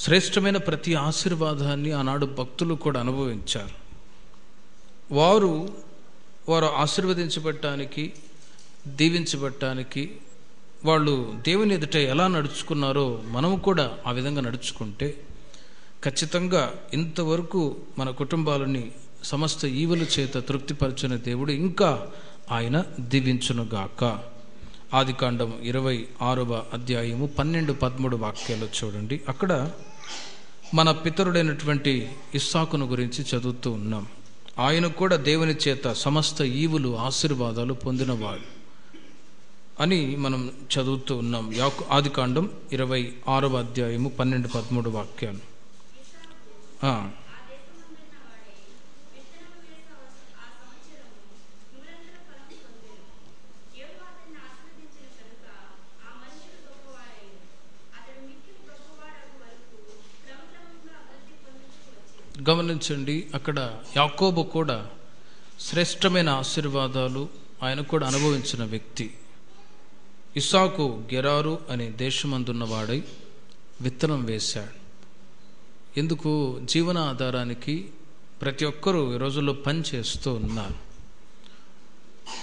శ్రేష్టమైన ప్రతి ఆశీర్వాదాన్ని ఆనాడు భక్తులు కూడా అనుభవించారు. వారు ఆశీర్వదించబడటానికి, దీవించబడటానికి వాళ్ళు దేవుని ఎదుట ఎలా నడుచుకున్నారో మనము కూడా ఆ విధంగా నడుచుకుంటే ఖచ్చితంగా ఇంతవరకు మన కుటుంబాలని సమస్త ఈవుల చేత తృప్తిపరచిన దేవుడు ఇంకా ఆయన దీవించునుగాక. ఆదికాండం 26వ అధ్యాయము 12-13 వాక్యాలు చూడండి. అక్కడ మన పితరుడైనటువంటి ఇస్సాకును గురించి చదువుతూ ఉన్నాం. ఆయన కూడా దేవుని చేత సమస్త ఈవులు ఆశీర్వాదాలు పొందినవాడు అని మనం చదువుతూ ఉన్నాం. ఆదికాండం 26వ అధ్యాయము 12-13 వాక్యాలు. గమనించండి, అక్కడ యాకోబు కూడా శ్రేష్టమైన ఆశీర్వాదాలు ఆయన కూడా అనుభవించిన వ్యక్తి. ఇస్సాకు గెరారు అనే దేశమందున్నవాడై విత్తనం వేశాడు. ఎందుకు? జీవన ఆధారానికి ప్రతి ఒక్కరూ ఈ రోజుల్లో పని చేస్తూ ఉన్నారు.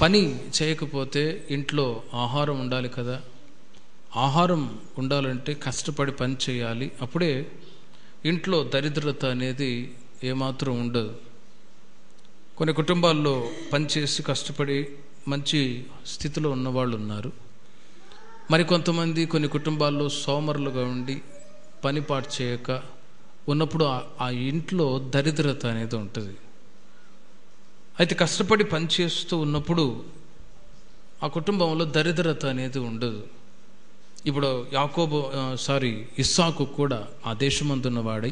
పని చేయకపోతే ఇంట్లో ఆహారం ఉండాలి కదా. ఆహారం ఉండాలంటే కష్టపడి పని చేయాలి. అప్పుడే ఇంట్లో దరిద్రత అనేది ఏమాత్రం ఉండదు. కొన్ని కుటుంబాల్లో పనిచేసి కష్టపడి మంచి స్థితిలో ఉన్నవాళ్ళు ఉన్నారు. మరికొంతమంది కొన్ని కుటుంబాల్లో సోమరులుగా ఉండి పనిపాటు చేయక ఉన్నప్పుడు ఆ ఇంట్లో దరిద్రత అనేది ఉంటుంది. అయితే కష్టపడి పనిచేస్తూ ఉన్నప్పుడు ఆ కుటుంబంలో దరిద్రత అనేది ఉండదు. ఇప్పుడు ఇస్సాకు కూడా ఆ దేశమందున్నవాడై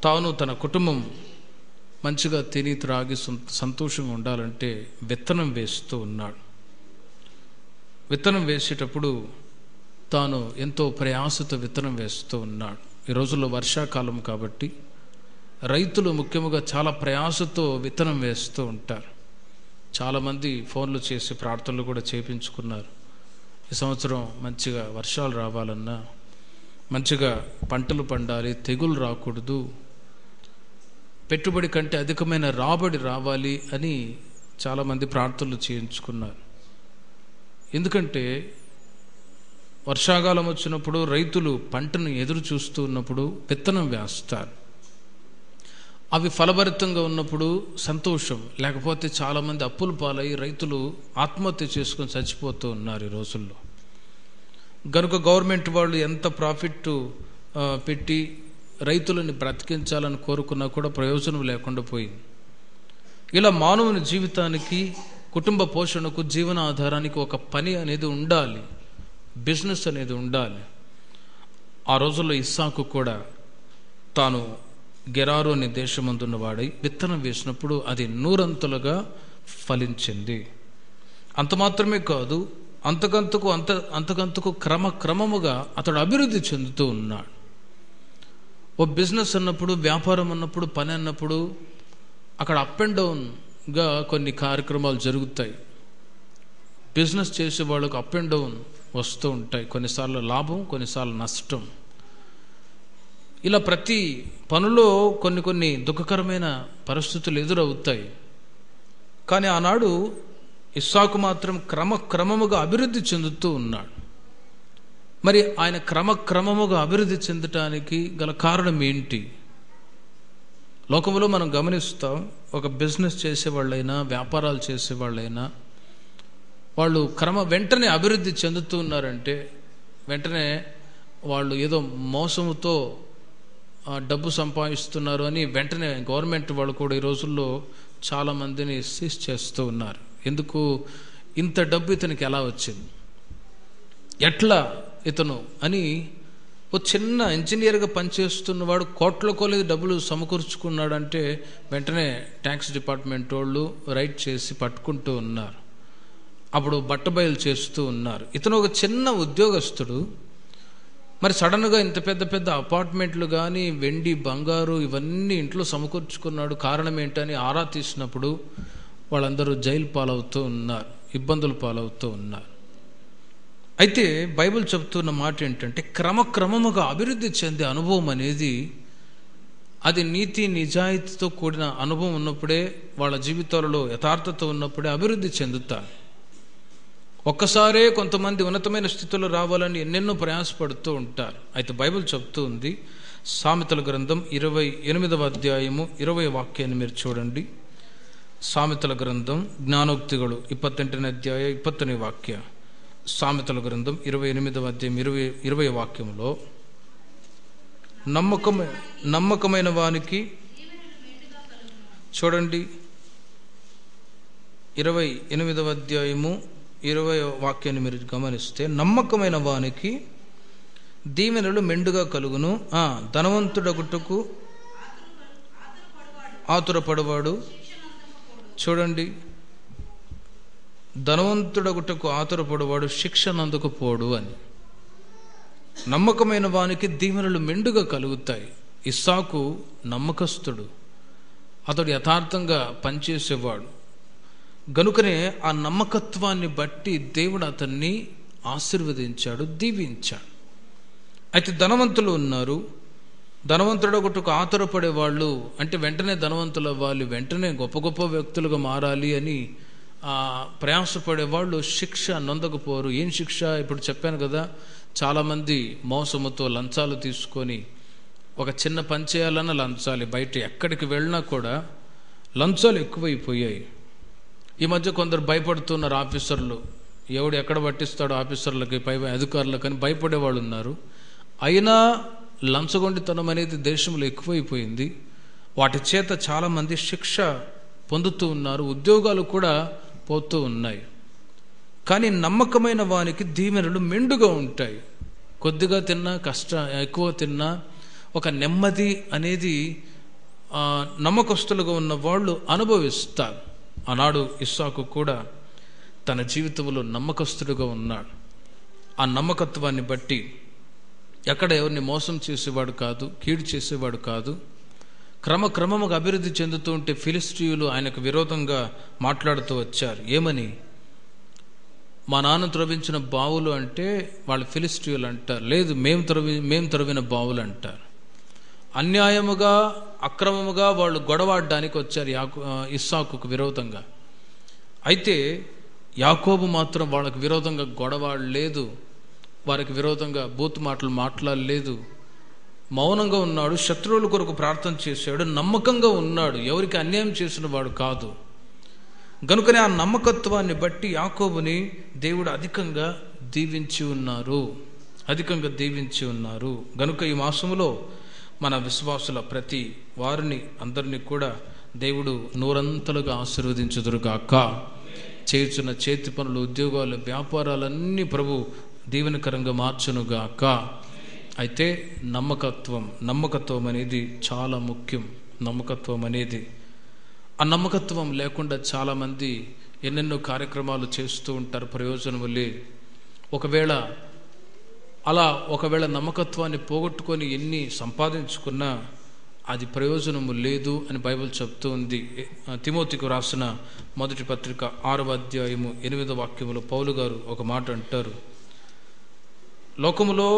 తాను తన కుటుంబం మంచిగా తిని త్రాగి సంతోషంగా ఉండాలంటే విత్తనం వేస్తూ ఉన్నాడు. విత్తనం వేసేటప్పుడు తాను ఎంతో ప్రయాసతో విత్తనం వేస్తూ ఉన్నాడు. ఈ రోజుల్లో వర్షాకాలం కాబట్టి రైతులు ముఖ్యంగా చాలా ప్రయాసతో విత్తనం వేస్తూ ఉంటారు. చాలామంది ఫోన్లు చేసి ప్రార్థనలు కూడా చేయించుకున్నారు. ఈ సంవత్సరం మంచిగా వర్షాలు రావాలన్నా, మంచిగా పంటలు పండాలి, తెగులు రాకూడదు, పెట్టుబడి కంటే అధికమైన రాబడి రావాలి అని చాలామంది ప్రార్థనలు చేయించుకున్నారు. ఎందుకంటే వర్షాకాలం వచ్చినప్పుడు రైతులు పంటను ఎదురు చూస్తూ ఉన్నప్పుడు విత్తనం వేస్తారు. అవి ఫలభరితంగా ఉన్నప్పుడు సంతోషం, లేకపోతే చాలామంది అప్పుల పాలై రైతులు ఆత్మహత్య చేసుకొని చచ్చిపోతూ ఉన్నారు ఈ రోజుల్లో. కనుక గవర్నమెంట్ వాళ్ళు ఎంత ప్రాఫిట్ పెట్టి రైతులని బ్రతికించాలని కోరుకున్నా కూడా ప్రయోజనం లేకుండా పోయింది. ఇలా మానవుని జీవితానికి, కుటుంబ పోషణకు, జీవన ఆధారానికి ఒక పని అనేది ఉండాలి, బిజినెస్ అనేది ఉండాలి. ఆ రోజుల్లో ఇస్సాకు కూడా తాను గెరారు అనే దేశమందున్నవాడై విత్తనం వేసినప్పుడు అది 100 ఫలించింది. అంత మాత్రమే కాదు, అంతకంతకు క్రమముగా అతడు అభివృద్ధి చెందుతూ ఉన్నాడు. ఓ బిజినెస్ అన్నప్పుడు, వ్యాపారం అన్నప్పుడు, పని అన్నప్పుడు అక్కడ అప్ అండ్ డౌన్గా కొన్ని కార్యక్రమాలు జరుగుతాయి. బిజినెస్ చేసే వాళ్ళకు అప్ అండ్ డౌన్ వస్తూ ఉంటాయి. కొన్నిసార్లు లాభం, కొన్నిసార్లు నష్టం. ఇలా ప్రతి పనిలో కొన్ని దుఃఖకరమైన పరిస్థితులు ఎదురవుతాయి. కానీ ఆనాడు ఇస్సాకు మాత్రం క్రమముగా అభివృద్ధి చెందుతూ ఉన్నాడు. మరి ఆయన క్రమముగా అభివృద్ధి చెందటానికి గల కారణం ఏంటి? లోకంలో మనం గమనిస్తాం, ఒక బిజినెస్ చేసేవాళ్ళైనా, వ్యాపారాలు చేసేవాళ్ళైనా వాళ్ళు వెంటనే అభివృద్ధి చెందుతూ ఉన్నారంటే వెంటనే వాళ్ళు ఏదో మోసముతో డబ్బు సంపాదిస్తున్నారు అని వెంటనే గవర్నమెంట్ వాళ్ళు కూడా ఈ రోజుల్లో చాలామందిని సీజ్ చేస్తూ ఉన్నారు. ఎందుకు? ఇంత డబ్బు ఇతనికి ఎలా వచ్చింది, ఎట్లా ఇతను అని ఓ చిన్న ఇంజనీర్గా పనిచేస్తున్నవాడు కోట్ల కొలది డబ్బులు సమకూర్చుకున్నాడంటే వెంటనే ట్యాక్స్ డిపార్ట్మెంట్ వాళ్ళు రైడ్ చేసి పట్టుకుంటూ ఉన్నారు. అప్పుడు బట్టబయలు చేస్తూ ఉన్నారు. ఇతను ఒక చిన్న ఉద్యోగస్తుడు. మరి సడన్గా ఇంత పెద్ద అపార్ట్మెంట్లు కానీ, వెండి, బంగారు ఇవన్నీ ఇంట్లో సమకూర్చుకున్నాడు. కారణం ఏంటని ఆరా తీసినప్పుడు వాళ్ళందరూ జైలు పాలవుతూ ఉన్నారు, ఇబ్బందులు పాలవుతూ ఉన్నారు. అయితే బైబిల్ చెప్తున్న మాట ఏంటంటే క్రమక్రమముగా అభివృద్ధి చెందే అనుభవం అనేది అది నీతి నిజాయితీతో కూడిన అనుభవం ఉన్నప్పుడే, వాళ్ళ జీవితాలలో యథార్థత ఉన్నప్పుడే అభివృద్ధి చెందుతారు. ఒక్కసారే కొంతమంది ఉన్నతమైన స్థితిలో రావాలని ఎన్నెన్నో ప్రయాసపడుతూ ఉంటారు. అయితే బైబిల్ చెప్తూ ఉంది, సామెతల గ్రంథం 28వ అధ్యాయము 20వ వాక్యాన్ని మీరు చూడండి. సామెతల గ్రంథం జ్ఞానోక్తిಗಳು 28ನೇ అధ్యాయ 20ನೇ వాక్య. సామెతల గ్రంథం 28వ అధ్యాయం 20వ వాక్యంలో, నమ్మకమైన వానికి చూడండి, 28వ అధ్యాయము 20వ వాక్యాన్ని మీరు గమనిస్తే, నమ్మకమైన వానికి దీవెనలు మెండుగా కలుగును, ధనవంతుడగుటకు ఆతురపడవాడు. చూడండి, ధనవంతుడగుటకు ఆతురపడవాడు శిక్షనందుకుపోడు అని. నమ్మకమైన వానికి దీవెనలు మెండుగా కలుగుతాయి. ఇస్సాకు నమ్మకస్తుడు, అతడు యథార్థంగా పనిచేసేవాడు గనుకనే ఆ నమ్మకత్వాన్ని బట్టి దేవుడు అతన్ని ఆశీర్వదించాడు, దీవించాడు. అయితే ధనవంతులు ఉన్నారు. ధనవంతుడొకటికి ఆతురపడే వాళ్ళు అంటే వెంటనే ధనవంతులు అవ్వాలి, వెంటనే గొప్ప గొప్ప వ్యక్తులుగా మారాలి అని ప్రయాసపడే వాళ్ళు శిక్ష నొందకపోరు. ఏం శిక్ష? ఇప్పుడు చెప్పాను కదా, చాలామంది మోసముతో లంచాలు తీసుకొని ఒక చిన్న పని చేయాలన్నా లంచాలి. బయట ఎక్కడికి వెళ్ళినా కూడా లంచాలు ఎక్కువైపోయాయి. ఈ మధ్య కొందరు భయపడుతున్నారు. ఆఫీసర్లు ఎవడు ఎక్కడ పట్టిస్తాడో ఆఫీసర్లకి, పై అధికారులకు అని భయపడే వాళ్ళు ఉన్నారు. అయినా లంచగొండితనం అనేది దేశంలో ఎక్కువైపోయింది. వాటి చేత చాలామంది శిక్ష పొందుతూ ఉన్నారు, ఉద్యోగాలు కూడా పోతూ ఉన్నాయి. కానీ నమ్మకమైన వానికి దీవెనలు మెండుగా ఉంటాయి. కొద్దిగా తిన్నా, ఎక్కువ తిన్నా ఒక నెమ్మది అనేది నమ్మకస్తులుగా ఉన్న వాళ్ళు అనుభవిస్తారు. ఆనాడు ఇస్సాకు కూడా తన జీవితంలో నమ్మకస్తుడుగా ఉన్నాడు. ఆ నమ్మకత్వాన్ని బట్టి ఎక్కడ ఎవరిని మోసం చేసేవాడు కాదు, కీడు చేసేవాడు కాదు. క్రమక్రమముగా అభివృద్ధి చెందుతూ ఉంటే ఫిలిస్టీయులు ఆయనకు విరోధంగా మాట్లాడుతూ వచ్చారు. ఏమని? మా నాన్న త్రవ్వించిన బావులు అంటే వాళ్ళు ఫిలిస్టీయులు అంటారు. లేదు, మేము త్రవ్విన బావులు అంటారు. అన్యాయముగా అక్రమముగా వాళ్ళు గొడవాడడానికి వచ్చారు ఇస్సాకుకు విరోధంగా. అయితే యాకోబు మాత్రం వాళ్ళకు విరోధంగా గొడవాడలేదు, వారికి విరోధంగా బూతు మాటలు మాట్లాడలేదు. మౌనంగా ఉన్నాడు, శత్రువుల కొరకు ప్రార్థన చేశాడు, నమ్మకంగా ఉన్నాడు, ఎవరికి అన్యాయం చేసిన వాడు కాదు. గనుకనే ఆ నమ్మకత్వాన్ని బట్టి యాకోబుని దేవుడు అధికంగా దీవించి ఉన్నారు. గనుక ఈ మాసములో మన విశ్వాసుల ప్రతి వారిని అందరినీ కూడా దేవుడు నూరంతలుగా ఆశీర్వదించుదురుగాక. చేయుచున్న చేతి పనులు, ఉద్యోగాలు, వ్యాపారాలన్నీ ప్రభు దీవెనకరంగా మార్చునుగాక. అయితే నమ్మకత్వం అనేది చాలా ముఖ్యం. నమ్మకత్వం అనేది, ఆ నమ్మకత్వం లేకుండా చాలామంది ఎన్నెన్నో కార్యక్రమాలు చేస్తూ ఉంటారు, ప్రయోజనము లేదు. ఒకవేళ నమ్మకత్వాన్ని పోగొట్టుకొని ఎన్ని సంపాదించుకున్నా అది ప్రయోజనము లేదు అని బైబిల్ చెప్తూ ఉంది. తిమోతికి రాసిన మొదటి పత్రిక 6వ అధ్యాయము 8వ వాక్యములో పౌలు గారు ఒక మాట అంటారు, లోకములో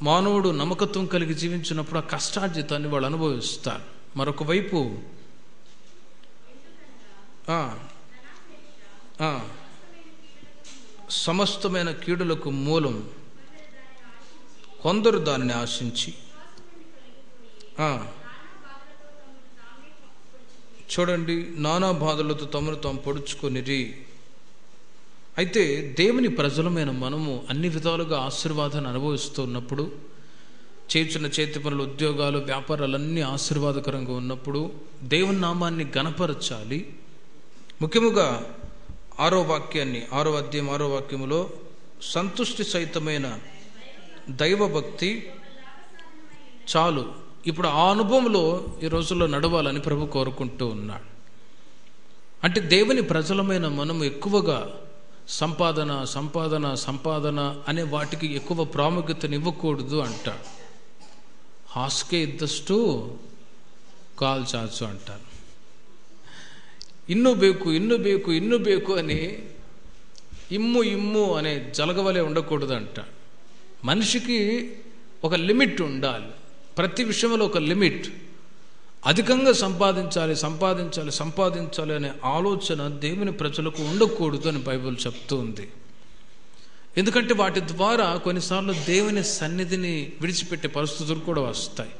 మానవుడు నమ్మకత్వం కలిగి జీవించినప్పుడు ఆ కష్టార్జితాన్ని వాళ్ళు అనుభవిస్తారు. మరొక వైపు సమస్తమైన కీడులకు మూలం కొందరు దానిని ఆశించి చూడండి నానా బాధలతో తమను తాము పొడుచుకొనిరి. అయితే దేవుని ప్రజలమైన మనము అన్ని విధాలుగా ఆశీర్వాదాన్ని అనుభవిస్తూ ఉన్నప్పుడు, చేయుచున్న చేతి పనులు, ఉద్యోగాలు, వ్యాపారాలన్నీ ఆశీర్వాదకరంగా ఉన్నప్పుడు దేవుని నామాన్ని గణపరచాలి. ముఖ్యముగా 6వ అధ్యాయం 6వ వాక్యములో సంతుష్టి సహితమైన దైవభక్తి చాలు. ఇప్పుడు ఆ అనుభవంలో ఈ రోజుల్లో నడవాలని ప్రభు కోరుకుంటూ ఉన్నాడు. అంటే దేవుని ప్రజలమైన మనము ఎక్కువగా సంపాదన అనే వాటికి ఎక్కువ ప్రాముఖ్యతనివ్వకూడదు అంటాడు. హాస్కే ఇద్దస్టు కాల్ చాచు అంటారు. ఇన్ను ಬೇಕು అని ఇమ్ము ఇమ్ము అనే జలగవలే ఉండకూడదంట. మనిషికి ఒక లిమిట్ ఉండాలి. ప్రతి విషయంలో ఒక లిమిట్. అధికంగా సంపాదించాలి సంపాదించాలి సంపాదించాలి అనే ఆలోచన దేవుని ప్రజలకు ఉండకూడదు అని బైబిల్ చెప్తూ ఉంది. ఎందుకంటే వాటి ద్వారా కొన్నిసార్లు దేవుని సన్నిధిని విడిచిపెట్టే పరిస్థితులు కూడా వస్తాయి.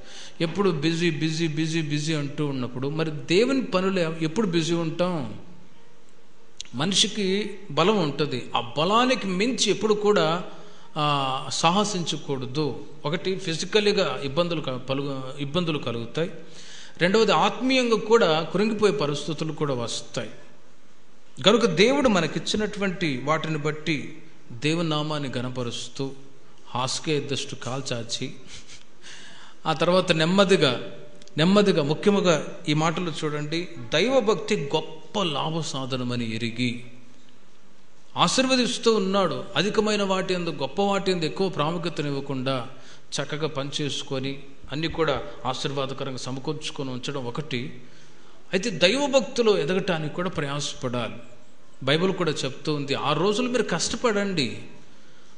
ఎప్పుడు బిజీ బిజీ బిజీ బిజీ అంటూ ఉన్నప్పుడు మరి దేవుని పనులు ఎప్పుడు బిజీ ఉంటాం? మనిషికి బలం ఉంటుంది. ఆ బలానికి మించి ఎప్పుడు కూడా సాహసించకూడదు. ఒకటి ఫిజికల్గా ఇబ్బందులు కలుగుతాయి. రెండవది ఆత్మీయంగా కూడా కృంగిపోయే పరిస్థితులు కూడా వస్తాయి. కనుక దేవుడు మనకిచ్చినటువంటి వాటిని బట్టి దేవుని నామాన్ని గణపరుస్తూ హాస్కే దృష్టి కాల్చాచి ఆ తర్వాత నెమ్మదిగా ముఖ్యంగా ఈ మాటలు చూడండి, దైవభక్తి గొప్ప లాభ సాధనమని ఎరిగి ఆశీర్వదిస్తూ ఉన్నాడు. అధికమైన వాటి అందు గొప్ప వాటి అందు ఎక్కువ ప్రాముఖ్యతనివ్వకుండా చక్కగా పనిచేసుకొని అన్నీ కూడా ఆశీర్వాదకరంగా సమకూర్చుకొని ఉంచడం ఒకటి. అయితే దైవభక్తిలో ఎదగటానికి కూడా ప్రయాసపడాలి. బైబిల్ కూడా చెప్తూ ఉంది, 6 రోజులు మీరు కష్టపడండి.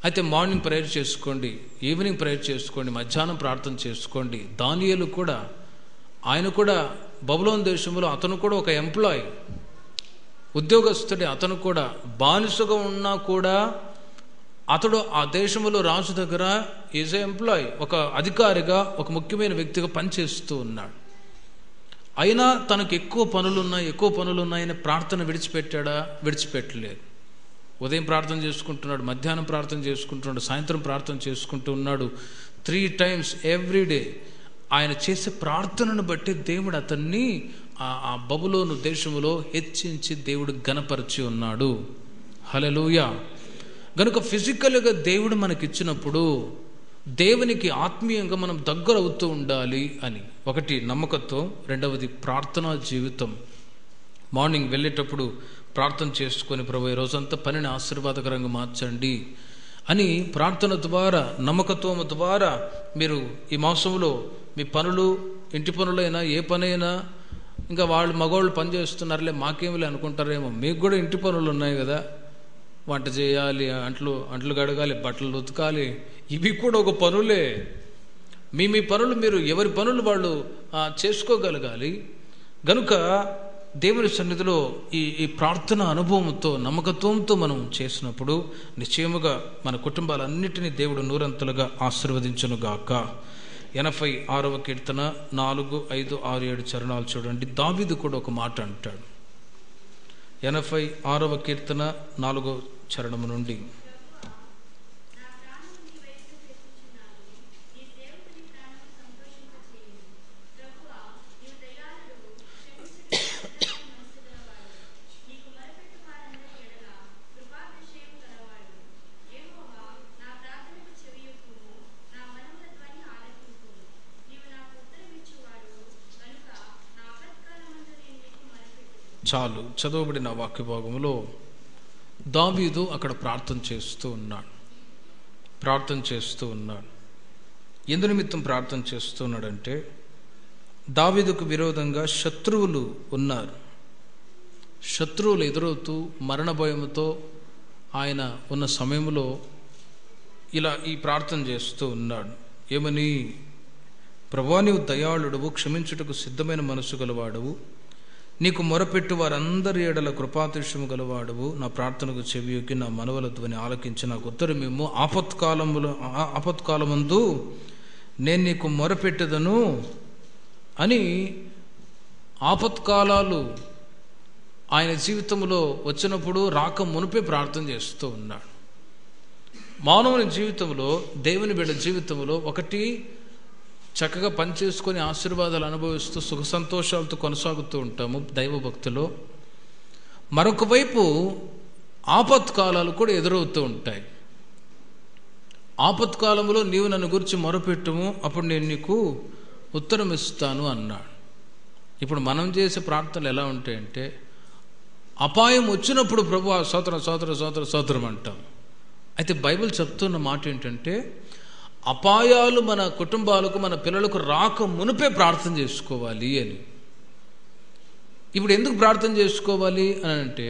అయితే మార్నింగ్ ప్రేయర్ చేసుకోండి, ఈవినింగ్ ప్రేయర్ చేసుకోండి, మధ్యాహ్నం ప్రార్థన చేసుకోండి. దానియేలు కూడా ఆయన కూడా బబులోను దేశంలో అతను కూడా ఒక ఎంప్లాయ్, ఉద్యోగస్తుడే. అతను కూడా బానిసగా ఉన్నా కూడా అతడు ఆ దేశంలో రాజు దగ్గర ఈజ్ ఏ ఎంప్లాయ్, ఒక అధికారిగా ఒక ముఖ్యమైన వ్యక్తిగా పనిచేస్తూ ఉన్నాడు. అయినా తనకు ఎక్కువ పనులున్నాయని ప్రార్థన విడిచిపెట్టాడా? విడిచిపెట్టలేదు. ఉదయం ప్రార్థన చేసుకుంటున్నాడు, మధ్యాహ్నం ప్రార్థన చేసుకుంటున్నాడు, సాయంత్రం ప్రార్థన చేసుకుంటూ ఉన్నాడు. 3 times ఎవ్రీడే. ఆయన చేసే ప్రార్థనను బట్టి దేవుడు అతన్ని ఆ బబులోను దేశంలో హెచ్చించి దేవుడు ఘనపరిచి ఉన్నాడు. హల్లెలూయా. గనుక ఫిజికల్గా దేవుడు మనకిచ్చినప్పుడు దేవునికి ఆత్మీయంగా మనం దగ్గర అవుతూ ఉండాలి అని ఒకటి నమ్మకంతో. రెండవది ప్రార్థనా జీవితం. మార్నింగ్ వెళ్ళేటప్పుడు ప్రార్థన చేసుకొని ప్రభు ఈ రోజంతా పనిని ఆశీర్వాదకరంగా మార్చండి అని ప్రార్థన ద్వారా నమ్మకత్వం ద్వారా మీరు ఈ మాసంలో మీ పనులు, ఇంటి పనులైనా ఏ పనైనా, ఇంకా వాళ్ళు మగవాళ్ళు పని చేస్తున్నారులే మాకేమిలే అనుకుంటారేమో, మీకు కూడా ఇంటి పనులు ఉన్నాయి కదా, వంట చేయాలి, అంట్లు కడగాలి, బట్టలు ఉతకాలి, ఇవి కూడా ఒక పనులే. మీ పనులు మీరు ఎవరి పనులు వాళ్ళు చేసుకోగలగాలి. గనుక దేవుని సన్నిధిలో ఈ ప్రార్థన అనుభవంతో నమ్మకత్వంతో మనం చేసినప్పుడు నిశ్చయముగా మన కుటుంబాలన్నిటినీ దేవుడు నూరంతులుగా ఆశీర్వదించునుగాక. 86వ కీర్తన 4, 5, 6, 7 చరణాలు చూడండి. దావీదు కూడా ఒక మాట అంటాడు. 86వ కీర్తన 4వ చరణము నుండి, చాలు చదవబడిన వాక్య భాగంలో దావీదు అక్కడ ప్రార్థన చేస్తూ ఉన్నాడు. ఎందు నిమిత్తం ప్రార్థన చేస్తున్నాడంటే దావీదుకు విరోధంగా శత్రువులు ఉన్నారు. శత్రువులు ఎదురవుతూ మరణ భయంతో ఆయన ఉన్న సమయంలో ఇలా ఈ ప్రార్థన చేస్తూ ఉన్నాడు. ఏమని? ప్రభువా, నీవు దయాళుడవు, క్షమించుటకు సిద్ధమైన మనసు గలవాడవు, నీకు మొరపెట్టు వారందరి ఎడల కృపాతిశయము గలవాడవు, నా ప్రార్థనకు చెవియొగ్గి నా మనవల ధ్వని ఆలకించి నాకు ఉత్తరమేమో. ఆపత్కాలమందు నేను నీకు మొరపెట్టెదను అని ఆపత్కాలాలు ఆయన జీవితంలో వచ్చినప్పుడు రాక మునిపే ప్రార్థన చేస్తూ ఉన్నాడు. మానవుని జీవితంలో, దేవుని బిడ్డ జీవితంలో ఒకటి చక్కగా పనిచేసుకొని ఆశీర్వాదాలు అనుభవిస్తూ సుఖ సంతోషాలతో కొనసాగుతూ ఉంటాము దైవభక్తిలో. మరొక వైపు ఆపత్కాలాలు కూడా ఎదురవుతూ ఉంటాయి. ఆపత్కాలంలో నీవు నన్ను గురించి మొరపెట్టుము, అప్పుడు నేను నీకు ఉత్తరం ఇస్తాను అన్నాడు. ఇప్పుడు మనం చేసే ప్రార్థనలు ఎలా ఉంటాయంటే, అపాయం వచ్చినప్పుడు ప్రభు స్తోత్రం అంటాం. అయితే బైబిల్ చెప్తున్న మాట ఏంటంటే, అపాయాలు మన కుటుంబాలకు, మన పిల్లలకు రాక మునిపే ప్రార్థన చేసుకోవాలి అని. ఇప్పుడు ఎందుకు ప్రార్థన చేసుకోవాలి అని అంటే,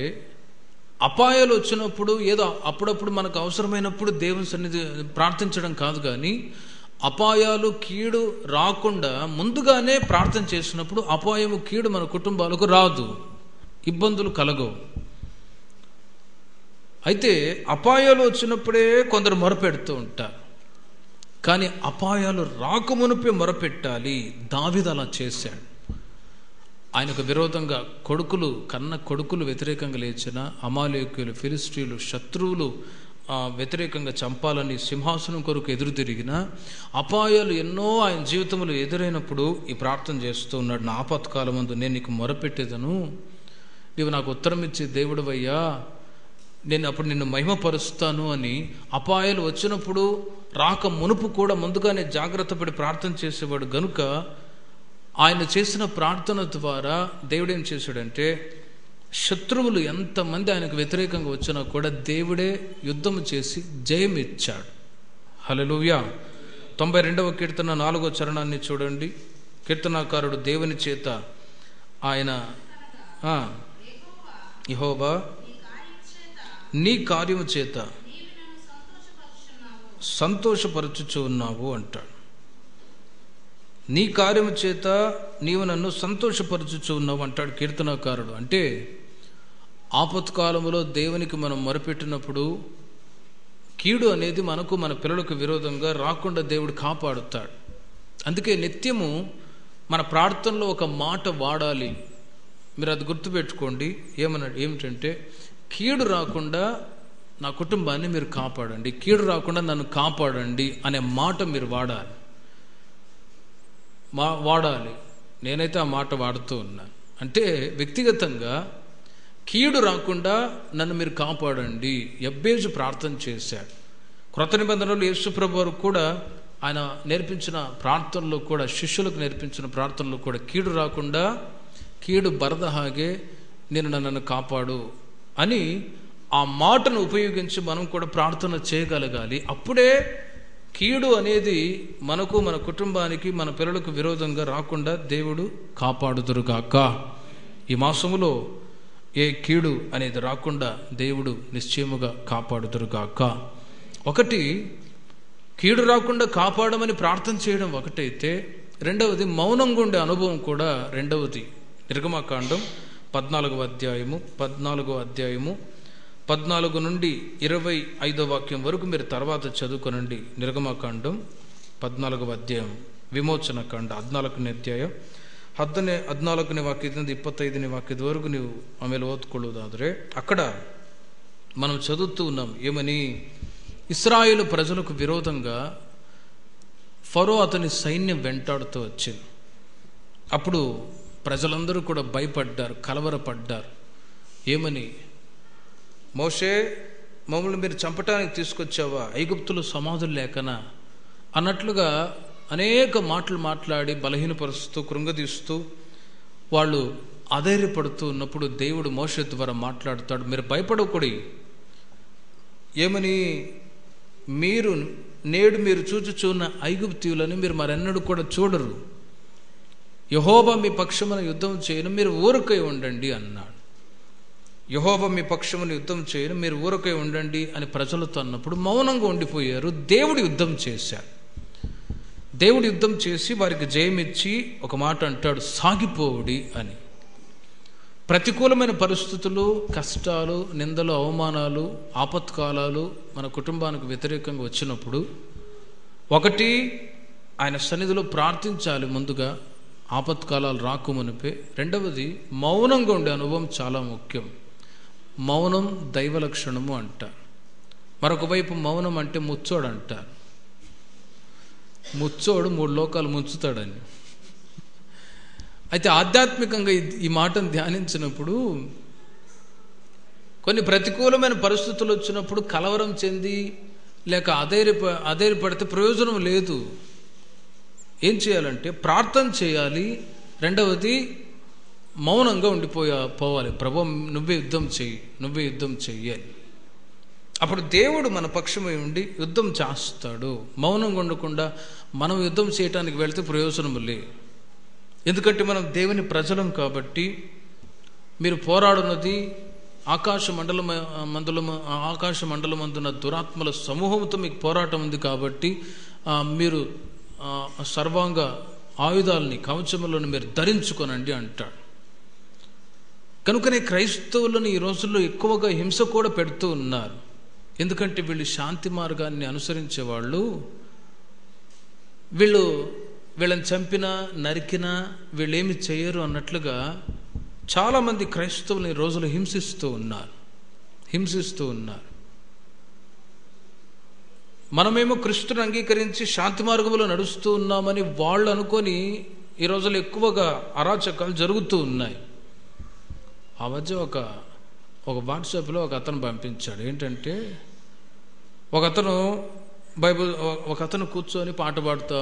అపాయాలు వచ్చినప్పుడు ఏదో అప్పుడప్పుడు మనకు అవసరమైనప్పుడు దేవుని సన్నిధి ప్రార్థించడం కాదు, కానీ అపాయాలు కీడు రాకుండా ముందుగానే ప్రార్థన చేసినప్పుడు అపాయము కీడు మన కుటుంబాలకు రాదు, ఇబ్బందులు కలగవు. అయితే అపాయాలు వచ్చినప్పుడే కొందరు మొరపెడుతూ ఉంటారు, కానీ అపాయాలు రాకమునుపే మొరపెట్టాలి. దావీదు అలా చేశాడు. ఆయనకు విరోధంగా కన్న కొడుకులు వ్యతిరేకంగా లేచిన అమాలేకీయులు, ఫిలిష్తీయులు, శత్రువులు వ్యతిరేకంగా చంపాలని సింహాసనం కొరకు ఎదురు తిరిగిన అపాయాలు ఎన్నో ఆయన జీవితంలో ఎదురైనప్పుడు ఈ ప్రార్థన చేస్తూ ఉన్నాడు. నా ఆపత్కాలమందు నేను నీకు మొరపెట్టేదను, నీవు నాకు ఉత్తరం ఇచ్చే దేవుడివయ్యా, నేను అప్పుడు నిన్ను మహిమపరుస్తాను అని. అపాయాలు వచ్చినప్పుడు రాక మునుపు కూడా ముందుగానే జాగ్రత్త పడి ప్రార్థన చేసేవాడు గనుక ఆయన చేసిన ప్రార్థన ద్వారా దేవుడు ఏం చేశాడంటే, శత్రువులు ఎంతమంది ఆయనకు వ్యతిరేకంగా వచ్చినా కూడా దేవుడే యుద్ధం చేసి జయం ఇచ్చాడు. హల్లెలూయా. 92వ కీర్తన 4వ చరణాన్ని చూడండి. కీర్తనాకారుడు దేవుని చేత ఆయన యెహోవా నీ కార్యము చేత సంతోషపరచుచు ఉన్నావు అంటాడు. నీ కార్యము చేత నీవు నన్ను సంతోషపరచుచు ఉన్నావు అంటాడు కీర్తనాకారుడు. అంటే ఆపత్కాలంలో దేవునికి మనం మొరపెట్టినప్పుడు కీడు అనేది మనకు మన పిల్లలకు విరోధంగా రాకుండా దేవుడు కాపాడుతాడు. అందుకే నిత్యము మన ప్రార్థనలో ఒక మాట వాడాలి. మీరు అది గుర్తుపెట్టుకోండి. ఏమిటంటే, కీడు రాకుండా నా కుటుంబాన్ని మీరు కాపాడండి, కీడు రాకుండా నన్ను కాపాడండి అనే మాట మీరు వాడాలి. నేనైతే ఆ మాట వాడుతూ ఉన్నాను. అంటే వ్యక్తిగతంగా కీడు రాకుండా నన్ను మీరు కాపాడండి. యెబ్బేజు ప్రార్థన చేశాడు. క్రొత్త నిబంధనలో యేసు ప్రభు వారు కూడా ఆయన నేర్పించిన ప్రార్థనలో కూడా, శిష్యులకు నేర్పించిన ప్రార్థనలో కూడా కీడు రాకుండా, కీడు బరద హాగే నన్ను కాపాడు అని ఆ మాటను ఉపయోగించి మనం కూడా ప్రార్థన చేయగలగాలి. అప్పుడే కీడు అనేది మనకు, మన కుటుంబానికి, మన పిల్లలకు విరోధంగా రాకుండా దేవుడు కాపాడుదురుగాక. ఈ మాసములో ఏ కీడు అనేది రాకుండా దేవుడు నిశ్చయముగా కాపాడుదురుగాక. ఒకటి, కీడు రాకుండా కాపాడమని ప్రార్థన చేయడం ఒకటైతే, రెండవది మౌనంగా ఉండే అనుభవం కూడా రెండవది. నిర్గమకాండం 14వ అధ్యాయము 14 నుండి 25వ వాక్యం వరకు మీరు తర్వాత చదువుకోనండి. నిర్గమకాండం 14వ అధ్యాయం, విమోచన కాండ 14ನೇ ಅಧ್ಯಾಯ 14ನೇ ವಾಕ್ಯದಿಂದ 25ನೇ ವಾಕ್ಯದ ವರೆಗೂ ನೀವು ಆಮೇಲೆ ಓದ್ಕೊಳ್ಳೋದಾದರೆ, అక్కడ మనం చదువుతూ ఉన్నాం ఏమని, ఇశ్రాయేలు ప్రజలకు విరోధంగా ఫరో అతని సైన్యం వెంటాడుతూ వచ్చింది. అప్పుడు ప్రజలందరూ కూడా భయపడ్డారు, కలవరపడ్డారు. ఏమని, మోషే మమ్మల్ని మీరు చంపటానికి తీసుకొచ్చావా, ఐగుప్తులు సమాధులు లేకనా అన్నట్లుగా అనేక మాటలు మాట్లాడి బలహీనపరుస్తూ, కృంగదీస్తూ వాళ్ళు అధైర్యపడుతూ ఉన్నప్పుడు దేవుడు మోషే ద్వారా మాట్లాడుతాడు. మీరు భయపడకూడదు. ఏమని, నేడు మీరు చూచుచున్న ఐగుప్తీయులని మీరు మరెన్నడూ కూడా చూడరు. యెహోవా మీ పక్షమున యుద్ధం చేయను, మీరు ఊరకై ఉండండి అన్నాడు. యెహోవా మీ పక్షమున యుద్ధం చేయను, మీరు ఊరకై ఉండండి అని ప్రజలతో అన్నప్పుడు మౌనంగా ఉండిపోయారు. దేవుడు యుద్ధం చేశాడు. దేవుడు యుద్ధం చేసి వారికి జయమిచ్చి ఒక మాట అంటాడు, సాగిపోవుడి అని. ప్రతికూలమైన పరిస్థితులు, కష్టాలు, నిందలు, అవమానాలు, ఆపత్కాలాలు మన కుటుంబానికి వ్యతిరేకంగా వచ్చినప్పుడు, ఒకటి, ఆయన సన్నిధిలో ప్రార్థించాలి ముందుగా, ఆపత్కాలాలు రాకమునిపే. రెండవది, మౌనంగా ఉండే అనుభవం చాలా ముఖ్యం. మౌనం దైవ లక్షణము అంటారు. మరొక వైపు మౌనం అంటే ముచ్చోడు అంటారు. ముచ్చోడు 3 లోకాలు ముంచుతాడని. అయితే ఆధ్యాత్మికంగా ఈ మాటను ధ్యానించినప్పుడు, కొన్ని ప్రతికూలమైన పరిస్థితులు వచ్చినప్పుడు కలవరం చెంది లేక అధైర్యపడితే ప్రయోజనం లేదు. ఏం చేయాలంటే ప్రార్థన చేయాలి. రెండవది, మౌనంగా పోవాలి. ప్రభు నువ్వే యుద్ధం చెయ్యాలి. అప్పుడు దేవుడు మన పక్షమై ఉండి యుద్ధం చేస్తాడు. మౌనంగా ఉండకుండా మనం యుద్ధం చేయటానికి వెళ్తే ప్రయోజనం లేదు. ఎందుకంటే మనం దేవుని ప్రజలం కాబట్టి, మీరు పోరాడున్నది ఆకాశ మండలమందున్న దురాత్మల సమూహంతో మీకు పోరాటం ఉంది కాబట్టి మీరు సర్వాంగ ఆయుధాలని కవచములను మీరు ధరించుకోనండి అంటాడు. కనుకనే క్రైస్తవులను ఈ రోజుల్లో ఎక్కువగా హింస కూడా పెడుతూ ఉన్నారు. ఎందుకంటే వీళ్ళు శాంతి మార్గాన్ని అనుసరించే వాళ్ళు, వీళ్ళని చంపినా నరికినా వీళ్ళేమి చేయరు అన్నట్లుగా చాలామంది క్రైస్తవులు ఈ రోజులు హింసిస్తూ ఉన్నారు. మనమేమో క్రీస్తుని అంగీకరించి శాంతి మార్గంలో నడుస్తూ ఉన్నామని వాళ్ళు అనుకొని ఈ రోజులు ఎక్కువగా అరాచకాలు జరుగుతూ ఉన్నాయి. ఆ మధ్య ఒక వాట్సాప్లో ఒక అతను పంపించాడు. ఏంటంటే ఒక అతను కూర్చొని పాట పాడుతూ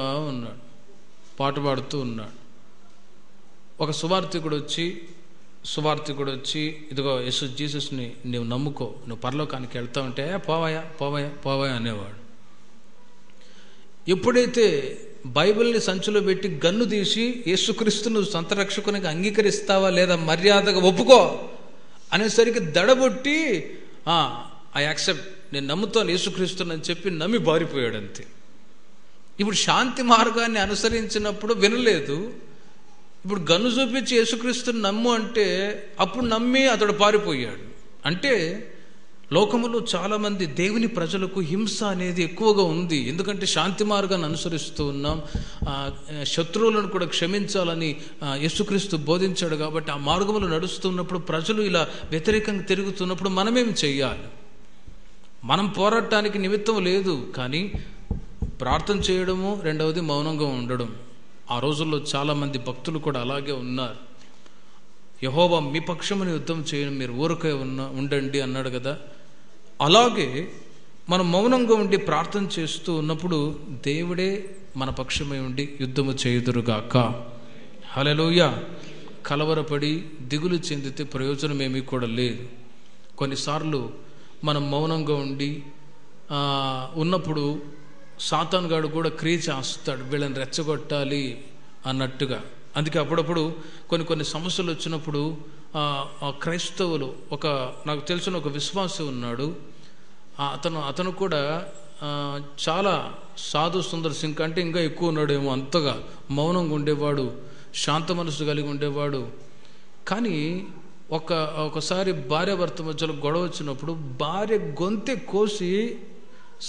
ఉన్నాడు. ఒక సువార్థికుడు వచ్చి ఇదిగో జీసస్ని నువ్వు నమ్ముకో, నువ్వు పరలోకానికి వెళ్తా ఉంటే పోవాయా అనేవాడు. ఎప్పుడైతే బైబిల్ని సంచిలో పెట్టి గన్ను తీసి యేసుక్రీస్తును సొంత రక్షకునికి అంగీకరిస్తావా లేదా మర్యాదగా ఒప్పుకో అనేసరికి దడబొట్టి ఐ యాక్సెప్ట్, నేను నమ్ముతాను యేసుక్రీస్తుని అని చెప్పి నమ్మి బారిపోయాడు అంతే. ఇప్పుడు శాంతి మార్గాన్ని అనుసరించినప్పుడు వినలేదు, ఇప్పుడు గన్ను చూపించి యేసుక్రీస్తుని నమ్ము అంటే అప్పుడు నమ్మి అతడు పారిపోయాడు. అంటే లోకములో చాలామంది దేవుని ప్రజలకు హింస అనేది ఎక్కువగా ఉంది. ఎందుకంటే శాంతి మార్గాన్ని అనుసరిస్తూ ఉన్నాం, శత్రువులను కూడా క్షమించాలని యేసుక్రీస్తు బోధించాడు. కాబట్టి ఆ మార్గంలో నడుస్తున్నప్పుడు ప్రజలు ఇలా వ్యతిరేకంగా తిరుగుతున్నప్పుడు మనమేం చెయ్యాలి? మనం పోరాటానికి నిమిత్తం లేదు, కానీ ప్రార్థన చేయడము, రెండవది మౌనంగా ఉండడం. ఆ రోజుల్లో చాలామంది భక్తులు కూడా అలాగే ఉన్నారు. యెహోవా మీ పక్షముని యుద్ధం చేయడం, మీరు ఊరకే ఉండండి అన్నాడు కదా. అలాగే మనం మౌనంగా ఉండి ప్రార్థన చేస్తూ ఉన్నప్పుడు దేవుడే మన పక్షమై ఉండి యుద్ధము చేయుదురుగాక. హల్లెలూయా. కలవరపడి దిగులు చెందితే ప్రయోజనం ఏమీ కూడా లేదు. కొన్నిసార్లు మనం మౌనంగా ఉండి ఉన్నప్పుడు సాతానుగాడు కూడా క్రియ చేస్తాడు, వీళ్ళని రెచ్చగొట్టాలి అన్నట్టుగా. అందుకే అప్పుడప్పుడు కొన్ని సమస్యలు వచ్చినప్పుడు క్రైస్తవులు, నాకు తెలిసిన ఒక విశ్వాసి ఉన్నాడు, అతను కూడా చాలా సాధు సుందర్ సింగ్ కంటే ఇంకా ఎక్కువ ఉన్నాడేమో, అంతగా మౌనంగా ఉండేవాడు, శాంత మనసు కలిగి ఉండేవాడు. కానీ ఒకసారి భార్య భర్త మధ్యలో గొడవ వచ్చినప్పుడు భార్య గొంతె కోసి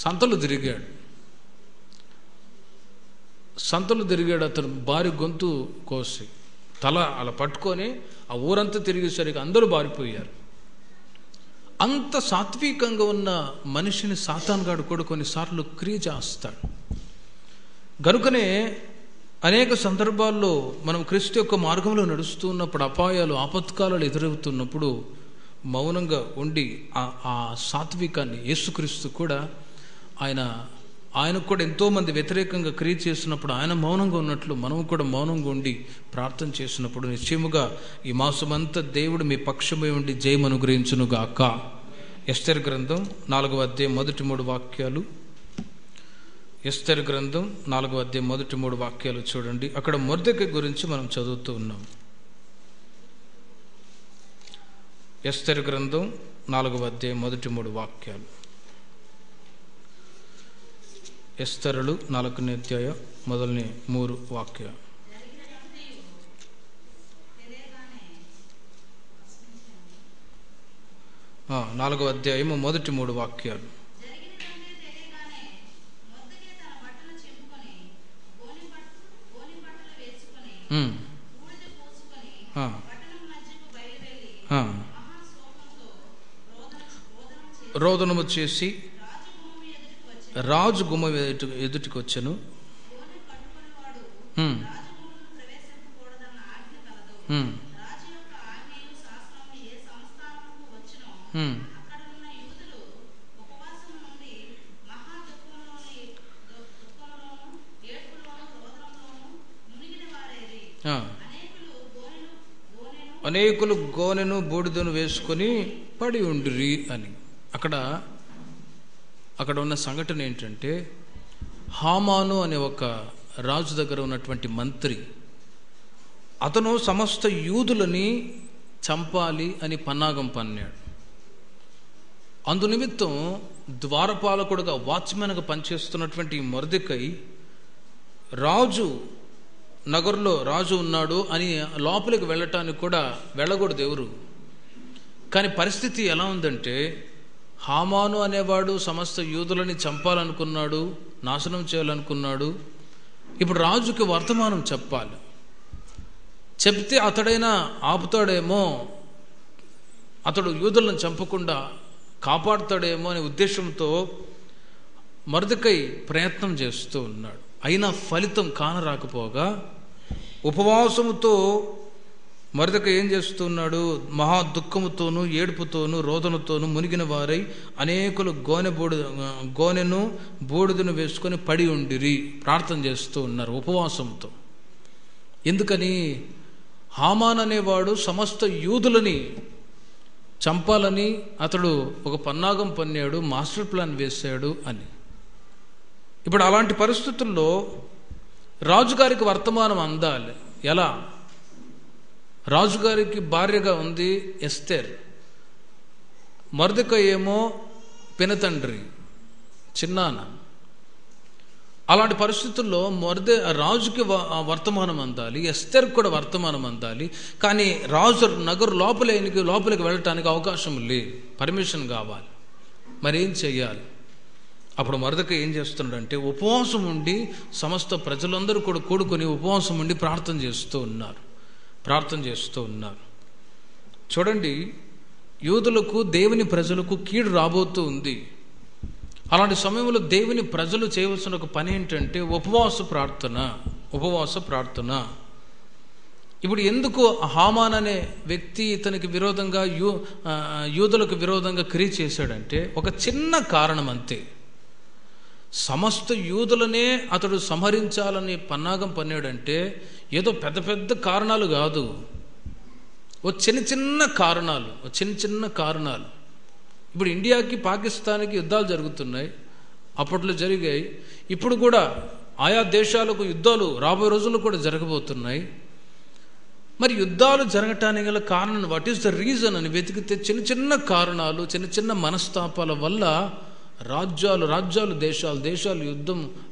సంతలు తిరిగాడు. అతను భార్య గొంతు కోసి తల అలా పట్టుకొని ఆ ఊరంతా తిరిగేసరికి అందరూ బారిపోయారు. అంత సాత్వికంగా ఉన్న మనిషిని సాతానుగాడు కూడా కొన్నిసార్లు క్రియ చేస్తాడు. గనుకనే అనేక సందర్భాల్లో మనం క్రీస్తు యొక్క మార్గంలో నడుస్తూ ఉన్నప్పుడు అపాయాలు, ఆపత్కాలాలు ఎదురవుతున్నప్పుడు మౌనంగా ఉండి ఆ సాత్వికాన్ని, యేసుక్రీస్తు కూడా ఆయనకు కూడా ఎంతోమంది వ్యతిరేకంగా క్రియ చేసినప్పుడు ఆయన మౌనంగా ఉన్నట్లు మనం కూడా మౌనంగా ఉండి ప్రార్థన చేసినప్పుడు నిశ్చయముగా ఈ మాసమంతా దేవుడు మీ పక్షమై ఉండి జయం అనుగ్రహించునుగాక. ఎస్తేరు గ్రంథం 4వ అధ్యాయం మొదటి 3 వాక్యాలు. ఎస్తేరు గ్రంథం 4వ అధ్యాయం మొదటి 3 వాక్యాలు చూడండి. అక్కడ మొర్దెకై గురించి మనం చదువుతూ ఉన్నాం. ఎస్తేరు గ్రంథం 4వ అధ్యాయం మొదటి 3 వాక్యాలు. ఎస్తరులు 4వ అధ్యాయం మొదలని 3 వాక్యాలు. 4వ అధ్యాయము మొదటి 3 వాక్యాలు. రోదనము చేసి రాజు గుమ్మ ఎదుటికి వచ్చెను. అనేకులు గోనెను బూడిదను వేసుకొని పడి ఉండిరి అని. అక్కడ ఉన్న సంఘటన ఏంటంటే, హామాను అనే ఒక రాజు దగ్గర ఉన్నటువంటి మంత్రి, అతను సమస్త యూదులని చంపాలి అని పన్నాగం పన్నాడు. అందునిమిత్తం ద్వారపాలకుడుగా వాచ్మెన్గా పనిచేస్తున్నటువంటి మొర్దెకై రాజు నగరులో రాజు ఉన్నాడు అని లోపలికి వెళ్ళటానికి కూడా వెళ్ళకూడదు ఎవరు. కానీ పరిస్థితి ఎలా ఉందంటే, హామాను అనేవాడు సమస్త యూదులని చంపాలనుకున్నాడు, నాశనం చేయాలనుకున్నాడు. ఇప్పుడు రాజుకి వర్తమానం చెప్పాలి. చెప్తే అతడైనా ఆపుతాడేమో, అతడు యూదులను చంపకుండా కాపాడుతాడేమో అనే ఉద్దేశంతో మొర్దెకై ప్రయత్నం చేస్తూ ఉన్నాడు. అయినా ఫలితం కానరాకపోగా ఉపవాసముతో మొర్దెకై ఏం చేస్తున్నాడు? మహా దుఃఖముతోనూ ఏడుపుతోనూ రోదనతోనూ మునిగిన వారై అనేకులు గోనెను బూడిదను వేసుకొని పడి ఉండిరి, ప్రార్థన చేస్తూ ఉన్నారు ఉపవాసంతో. ఎందుకని? హామాన్ అనేవాడు సమస్త యూదులని చంపాలని అతడు ఒక పన్నాగం పన్నాడు, మాస్టర్ ప్లాన్ వేశాడు అని. ఇప్పుడు అలాంటి పరిస్థితుల్లో రాజుగారికి వర్తమానం అందాలి. ఎలా? రాజుగారికి భార్యగా ఉంది ఎస్తేర్, మొర్దెకై ఏమో పినతండ్రి, చిన్నాన్న. అలాంటి పరిస్థితుల్లో రాజుకి వర్తమానం అందాలి, ఎస్తేర్ కూడా వర్తమానం అందాలి. కానీ రాజు నగరు లోపలికి వెళ్ళటానికి అవకాశం లేదు, పర్మిషన్ కావాలి. మరి ఏం చెయ్యాలి? అప్పుడు మొర్దెకై ఏం చేస్తున్నాడంటే ఉపవాసం ఉండి సమస్త ప్రజలందరూ కూడా కూడుకొని ఉపవాసం ఉండి ప్రార్థన చేస్తూ ఉన్నారు. చూడండి, యూదులకు దేవుని ప్రజలకు కీడు రాబోతూ ఉంది. అలాంటి సమయంలో దేవుని ప్రజలు చేయవలసిన ఒక పని ఏంటంటే ఉపవాస ప్రార్థన. ఇప్పుడు ఎందుకు హామాన్ అనే వ్యక్తి ఇతనికి విరోధంగా యూదులకు విరోధంగా క్రియ చేశాడంటే ఒక చిన్న కారణం అంతే. సమస్త యూదులనే అతడు సంహరించాలని పన్నాగం పన్నాడంటే ఏదో పెద్ద పెద్ద కారణాలు కాదు, చిన్న చిన్న కారణాలు. ఇప్పుడు ఇండియాకి పాకిస్తాన్కి యుద్ధాలు జరుగుతున్నాయి, అప్పట్లో జరిగాయి, ఇప్పుడు కూడా ఆయా దేశాలకు యుద్ధాలు రాబోయే రోజుల్లో కూడా జరగబోతున్నాయి. మరి యుద్ధాలు జరగటానికి గల కారణం, వాట్ ఈస్ ద రీజన్ అని వెతికితే చిన్న చిన్న కారణాలు, చిన్న చిన్న మనస్తాపాల వల్ల రాజ్యాలు దేశాలు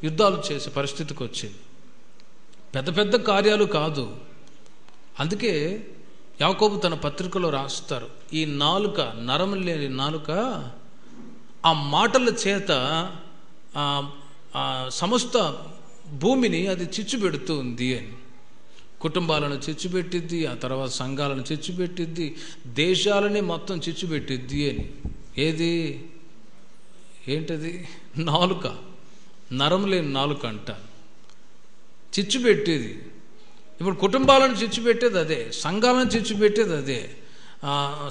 యుద్ధాలు చేసే పరిస్థితికి వచ్చింది. పెద్ద పెద్ద కార్యాలు కాదు. అందుకే యాకోబు తన పత్రికలో రాస్తారు, ఈ నాలుక, నరం లేని నాలుక ఆ మాటల చేత సమస్త భూమిని అది చిచ్చుపెడుతూ ఉంది అని. కుటుంబాలను చిచ్చుపెట్టిద్ది, ఆ తర్వాత సంఘాలను చిచ్చుపెట్టిద్ది, దేశాలని మొత్తం చిచ్చుపెట్టిద్ది అని. ఏంటది? నాలుక, నరం లేని నాలుక అంటారు, చిచ్చుపెట్టేది. ఇప్పుడు కుటుంబాలను చిచ్చుపెట్టేది అదే, సంఘాలను చిచ్చుపెట్టేది అదే,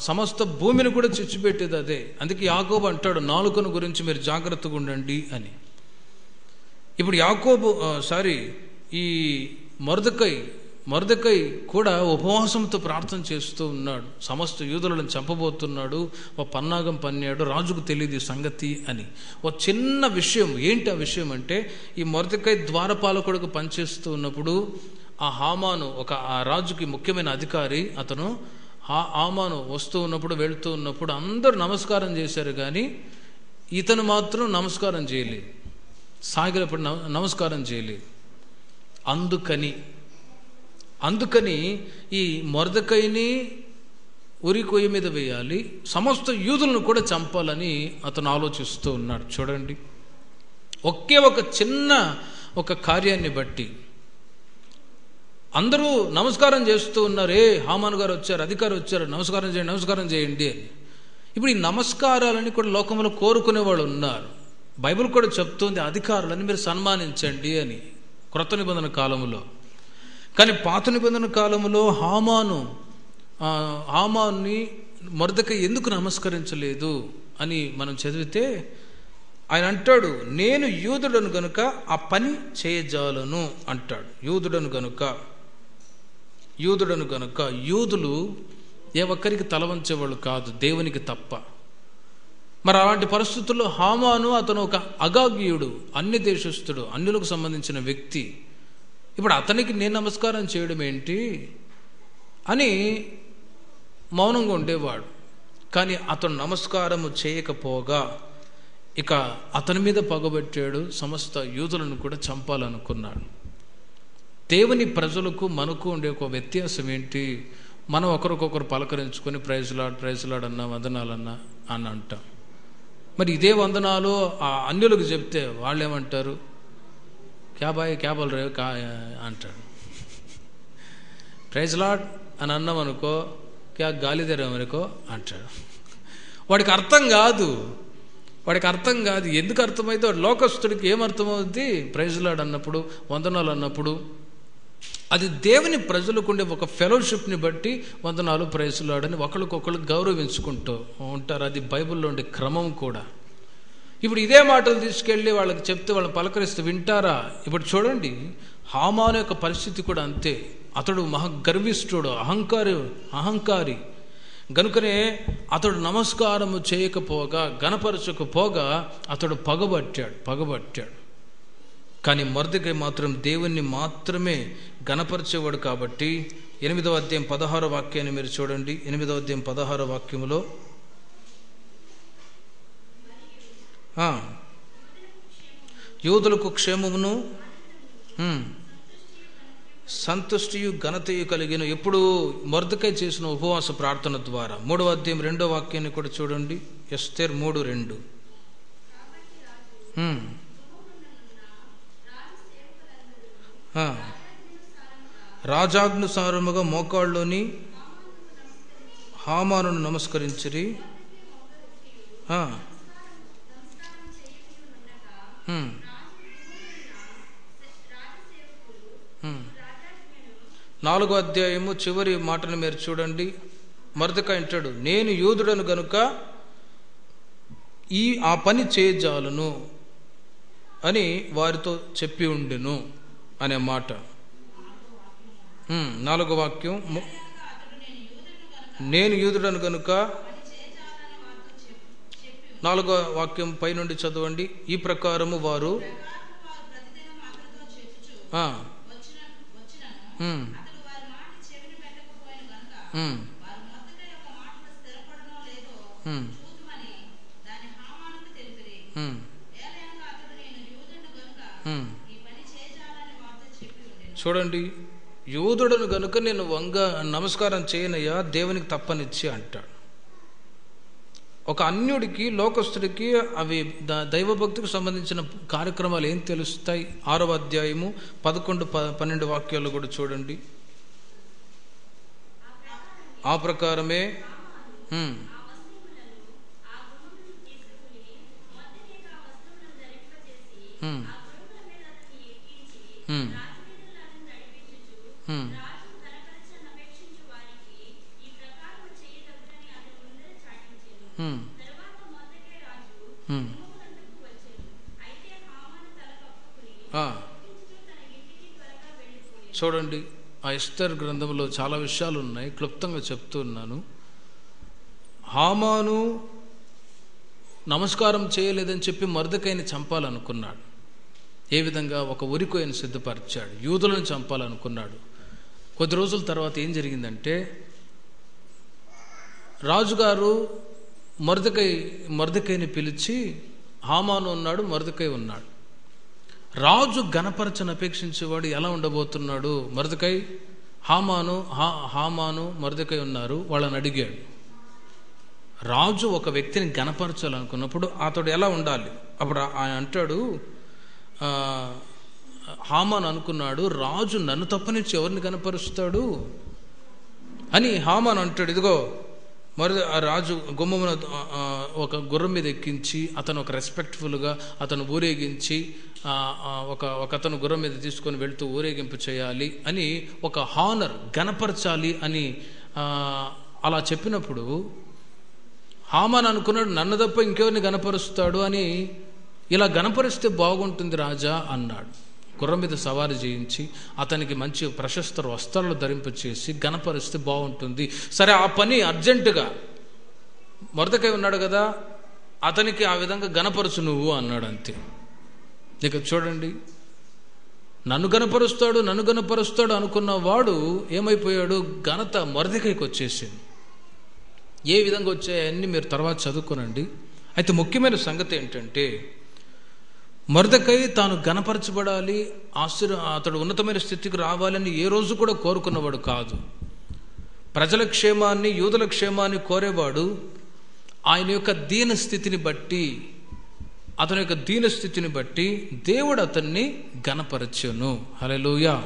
సమస్త భూమిని కూడా చిచ్చుపెట్టేది అదే. అందుకే యాకోబు అంటాడు, నాలుకను గురించి మీరు జాగ్రత్తగా ఉండండి అని. ఇప్పుడు ఈ మొర్దెకై కూడా ఉపవాసంతో ప్రార్థన చేస్తూ ఉన్నాడు. సమస్త యూదులను చంపబోతున్నాడు, ఓ పన్నాగం పన్నాడు, రాజుకు తెలియదు సంగతి అని. ఓ చిన్న విషయం. ఏంటి ఆ విషయం అంటే, ఈ మొర్దెకై ద్వారపాలకుడుకు పనిచేస్తూ ఉన్నప్పుడు ఆ హామాను ఆ రాజుకి ముఖ్యమైన అధికారి, అతను హామాను వెళ్తూ ఉన్నప్పుడు అందరూ నమస్కారం చేశారు, కానీ ఇతను మాత్రం నమస్కారం చేయలేదు, సాగిలప్పుడు నమస్కారం చేయలేదు. అందుకని ఈ మొర్దెకైని ఉరి కొయ్య మీద వేయాలి, సమస్త యూదులను కూడా చంపాలని అతను ఆలోచిస్తూ ఉన్నాడు. చూడండి, ఒక చిన్న కార్యాన్ని బట్టి అందరూ నమస్కారం చేస్తూ ఉన్నారు. హామాన్ గారు వచ్చారు, అధికారి వచ్చారు, నమస్కారం చేయండి అని. ఇప్పుడు ఈ నమస్కారాలని కూడా లోకంలో కోరుకునే వాళ్ళు ఉన్నారు. బైబిల్ కూడా చెప్తుంది, అధికారులని మీరు సన్మానించండి అని, క్రొత్త నిబంధన కాలంలో. కానీ పాత నిబంధన కాలంలో హామాన్ని మొర్దెకై ఎందుకు నమస్కరించలేదు అని మనం చదివితే ఆయన అంటాడు, నేను యూదుడను గనుక ఆ పని చేయజాలను అంటాడు. యూదుడను గనుక యూదులు ఏ ఒక్కరికి తల వంచేవాళ్ళు కాదు, దేవునికి తప్ప. మరి అలాంటి పరిస్థితుల్లో హామాను అతను ఒక అగాగ్యుడు, అన్య దేశస్థుడు, అన్యులకు సంబంధించిన వ్యక్తి. ఇప్పుడు అతనికి నేను నమస్కారం చేయడం ఏంటి అని మౌనంగా ఉండేవాడు. కానీ అతను నమస్కారము చేయకపోగా ఇక అతని మీద పగబెట్టాడు, సమస్త యూదులను కూడా చంపాలనుకున్నాడు. దేవుని ప్రజలకు మనకు ఉండే ఒక వ్యత్యాసం ఏంటి? మనం ఒకరికొకరు పలకరించుకొని ప్రైజ్ లార్డ్ అన్నా, వందనాలన్నా అని అంటాం. మరి ఇదే వందనాలు ఆ అన్యులకు చెప్తే వాళ్ళు ఏమంటారు? క్యాబాయ్ క్యాబల్ రే అంటాడు. ప్రైజ్ లార్డ్ అని అన్నాం అనుకో, క్యా గాలిదేరామనుకో అంటాడు. వాడికి అర్థం కాదు. ఎందుకు అర్థమైతే వాడు లోకస్తుడికి ఏమర్థమవుద్ది? ప్రైజ్ లార్డ్ అన్నప్పుడు, వందనాలు అన్నప్పుడు అది దేవుని ప్రజలకు ఉండే ఒక ఫెలోషిప్ని బట్టి వందనాలు, ప్రైజ్ లార్డ్ అని ఒకరికొకరు గౌరవించుకుంటూ ఉంటారు. అది బైబిల్లో ఉండే క్రమం కూడా. ఇప్పుడు ఇదే మాటలు తీసుకెళ్ళి వాళ్ళకి చెప్తే వాళ్ళని పలకరిస్తే వింటారా? ఇప్పుడు చూడండి, హామాను యొక్క పరిస్థితి కూడా అంతే. అతడు గర్విష్ఠుడు, అహంకారి గనుకనే అతడు నమస్కారము చేయకపోగా, గణపరచకపోగా అతడు పగబట్టాడు. కానీ మొర్దెకై మాత్రం దేవుణ్ణి మాత్రమే గణపరిచేవాడు. కాబట్టి 8వ అధ్యాయం 16వ వాక్యాన్ని మీరు చూడండి. 8వ అధ్యాయం 16వ వాక్యములో యూదులకు క్షేమమును సంతుష్టియు ఘనతయు కలిగిన ఎప్పుడు మొర్దెకై చేసిన ఉపవాస ప్రార్థన ద్వారా. 3వ అధ్యాయం 2వ వాక్యాన్ని కూడా చూడండి. ఎస్తేర్ 3:2. రాజాజ్ఞానుసారముగా మోకాళ్ళలోని హామానును నమస్కరించిరి. నాలుగో అధ్యాయము చివరి మాటను మీరు చూడండి. మొర్దెకై అంటాడు, నేను యూదుడను గనుక ఆ పని చేయజాలను అని వారితో చెప్పి ఉండెను అనే మాట. 4వ వాక్యం, నేను యూదుడను గనుక. 4వ వాక్యం పై నుండి చదవండి. ఈ ప్రకారము వారు చూడండి, యూదుడను గనుక నేను నమస్కారం చేయనయ్యా, దేవునికి తప్పనిచ్చి అంటాడు. ఒక అన్యుడికి, లోకస్తుడికి అవి దైవభక్తికి సంబంధించిన కార్యక్రమాలు ఏం తెలుస్తాయి? 6వ అధ్యాయము 11-12 వాక్యాలు కూడా చూడండి. ఆ ప్రకారమే చూడండి, ఆ ఎస్తేర్ గ్రంథంలో చాలా విషయాలు ఉన్నాయి, క్లుప్తంగా చెప్తున్నాను. హామాను నమస్కారం చేయలేదని చెప్పి మొర్దెకైని చంపాలనుకున్నాడు. ఏ విధంగా? ఒక ఉరికోయను సిద్ధపరిచాడు, యూదులను చంపాలనుకున్నాడు. కొద్ది రోజుల తర్వాత ఏం జరిగిందంటే, రాజుగారు మొర్దెకైని పిలిచి, హామాను ఉన్నాడు, మొర్దెకై ఉన్నాడు. రాజు గణపరచను అపేక్షించేవాడు ఎలా ఉండబోతున్నాడు? మొర్దెకై, హామాను మొర్దెకై ఉన్నారు, వాళ్ళని అడిగాడు. రాజు ఒక వ్యక్తిని గణపరచాలనుకున్నప్పుడు అతడు ఎలా ఉండాలి? అప్పుడు ఆయన అంటాడు, హామాను అనుకున్నాడు, రాజు నన్ను తప్పనిచ్చి ఎవరిని గణపరుస్తాడు అని. హామాను అంటాడు, ఇదిగో రాజు గుమ్మమున ఒక గుర్రం మీద ఎక్కించి అతను ఒక రెస్పెక్ట్ఫుల్గా అతను ఊరేగించి ఒక అతను గుర్రం మీద తీసుకొని వెళ్తూ ఊరేగింపు చేయాలి అని, ఒక హానర్, గణపరచాలి అని అలా చెప్పినప్పుడు హామాను అనుకున్నాడు, నన్ను తప్ప ఇంకెవరిని గణపరుస్తాడు అని. ఇలా గణపరిస్తే బాగుంటుంది రాజా అన్నాడు. గుర్రం మీద సవారీ చేయించి అతనికి మంచి ప్రశస్త వస్త్రాలు ధరింపచేసి గణపరిస్తే బాగుంటుంది. సరే, ఆ పని అర్జెంటుగా, మొర్దెకై ఉన్నాడు కదా, అతనికి ఆ విధంగా గణపరచు నువ్వు అన్నాడు, అంతే. ఇక చూడండి, నన్ను గణపరుస్తాడు అనుకున్న వాడు ఏమైపోయాడు? ఘనత మొర్దెకైకి వచ్చేసింది. ఏ విధంగా వచ్చాయన్నీ మీరు తర్వాత చదువుకోనండి. అయితే ముఖ్యమైన సంగతి ఏంటంటే, మొర్దెకై తాను ఘనపరచబడాలి, అతడు ఉన్నతమైన స్థితికి రావాలని ఏ రోజు కూడా కోరుకున్నవాడు కాదు. ప్రజల క్షేమాన్ని, యూదుల క్షేమాన్ని కోరేవాడు. ఆయన యొక్క దీన స్థితిని బట్టి, అతని యొక్క దీన స్థితిని బట్టి దేవుడు అతన్ని ఘనపరచును. హల్లెలూయా.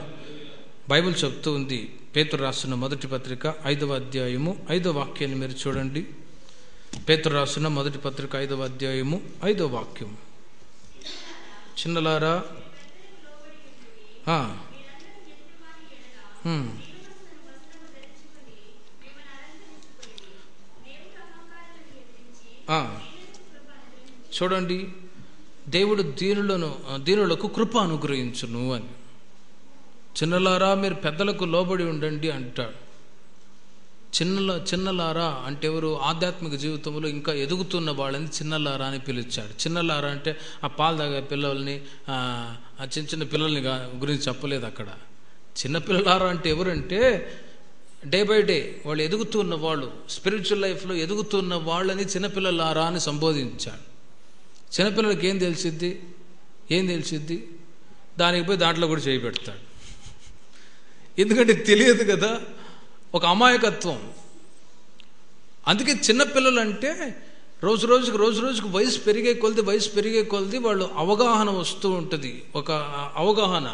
బైబిల్ చెప్తూ ఉంది, పేతురు రాసిన మొదటి పత్రిక 5వ అధ్యాయము 5వ వాక్యాన్ని మీరు చూడండి. పేతురు రాసిన మొదటి పత్రిక 5వ అధ్యాయము 5వ వాక్యం. చిన్నలారా, చూడండి, దేవుడు దీనులకు కృప అనుగ్రహించును అని. చిన్నలారా మీరు పెద్దలకు లోబడి ఉండండి అంటాడు. చిన్నలారా అంటే ఎవరు? ఆధ్యాత్మిక జీవితంలో ఇంకా ఎదుగుతున్న వాళ్ళని చిన్నలారా అని పిలిచాడు. చిన్నలారా అంటే ఆ పాలు తాగే పిల్లల్ని, చిన్న చిన్న పిల్లల్ని గురించి చెప్పలేదు అక్కడ. చిన్నపిల్లలారా అంటే ఎవరంటే డే బై డే వాళ్ళు ఎదుగుతున్న వాళ్ళు, స్పిరిచువల్ లైఫ్లో ఎదుగుతున్న వాళ్ళని చిన్నపిల్లలారా అని సంబోధించాడు. చిన్నపిల్లలకి ఏం తెలిసిద్ది? దానికి పోయి దాంట్లో కూడా చేయి పెడతాడు. ఎందుకంటే తెలియదు కదా, ఒక అమాయకత్వం. అందుకే చిన్నపిల్లలు అంటే రోజు రోజుకు వయసు పెరిగే కొలది వాళ్ళు అవగాహన వస్తూ ఉంటుంది, ఒక అవగాహన.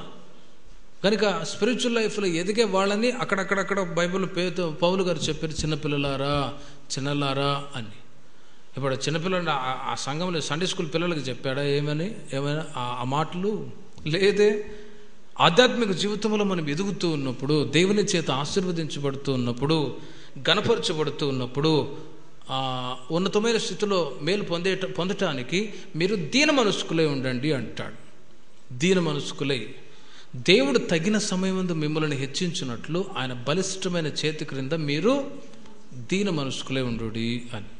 కనుక స్పిరిచువల్ లైఫ్లో ఎదిగే వాళ్ళని అక్కడక్కడ బైబిల్ పౌలు గారు చెప్పారు, చిన్నలారా అని. ఇప్పుడు చిన్నపిల్లలు ఆ సంఘంలో సండే స్కూల్ పిల్లలకి చెప్పాడా? ఏమైనా ఆ మాటలు లేదే. ఆధ్యాత్మిక జీవితంలో మనం ఎదుగుతూ ఉన్నప్పుడు, దేవుని చేత ఆశీర్వదించబడుతూ ఉన్నప్పుడు, ఘనపరచబడుతూ ఉన్నప్పుడు, ఉన్నతమైన స్థితిలో మేలు పొందటానికి మీరు దీన మనస్కులై ఉండండి అంటాడు. దీన మనస్కులై, దేవుడు తగిన సమయమందు మిమ్మల్ని హెచ్చించినట్లు ఆయన బలిష్టమైన చేతి క్రింద మీరు దీన మనస్కులై ఉండుడి అని.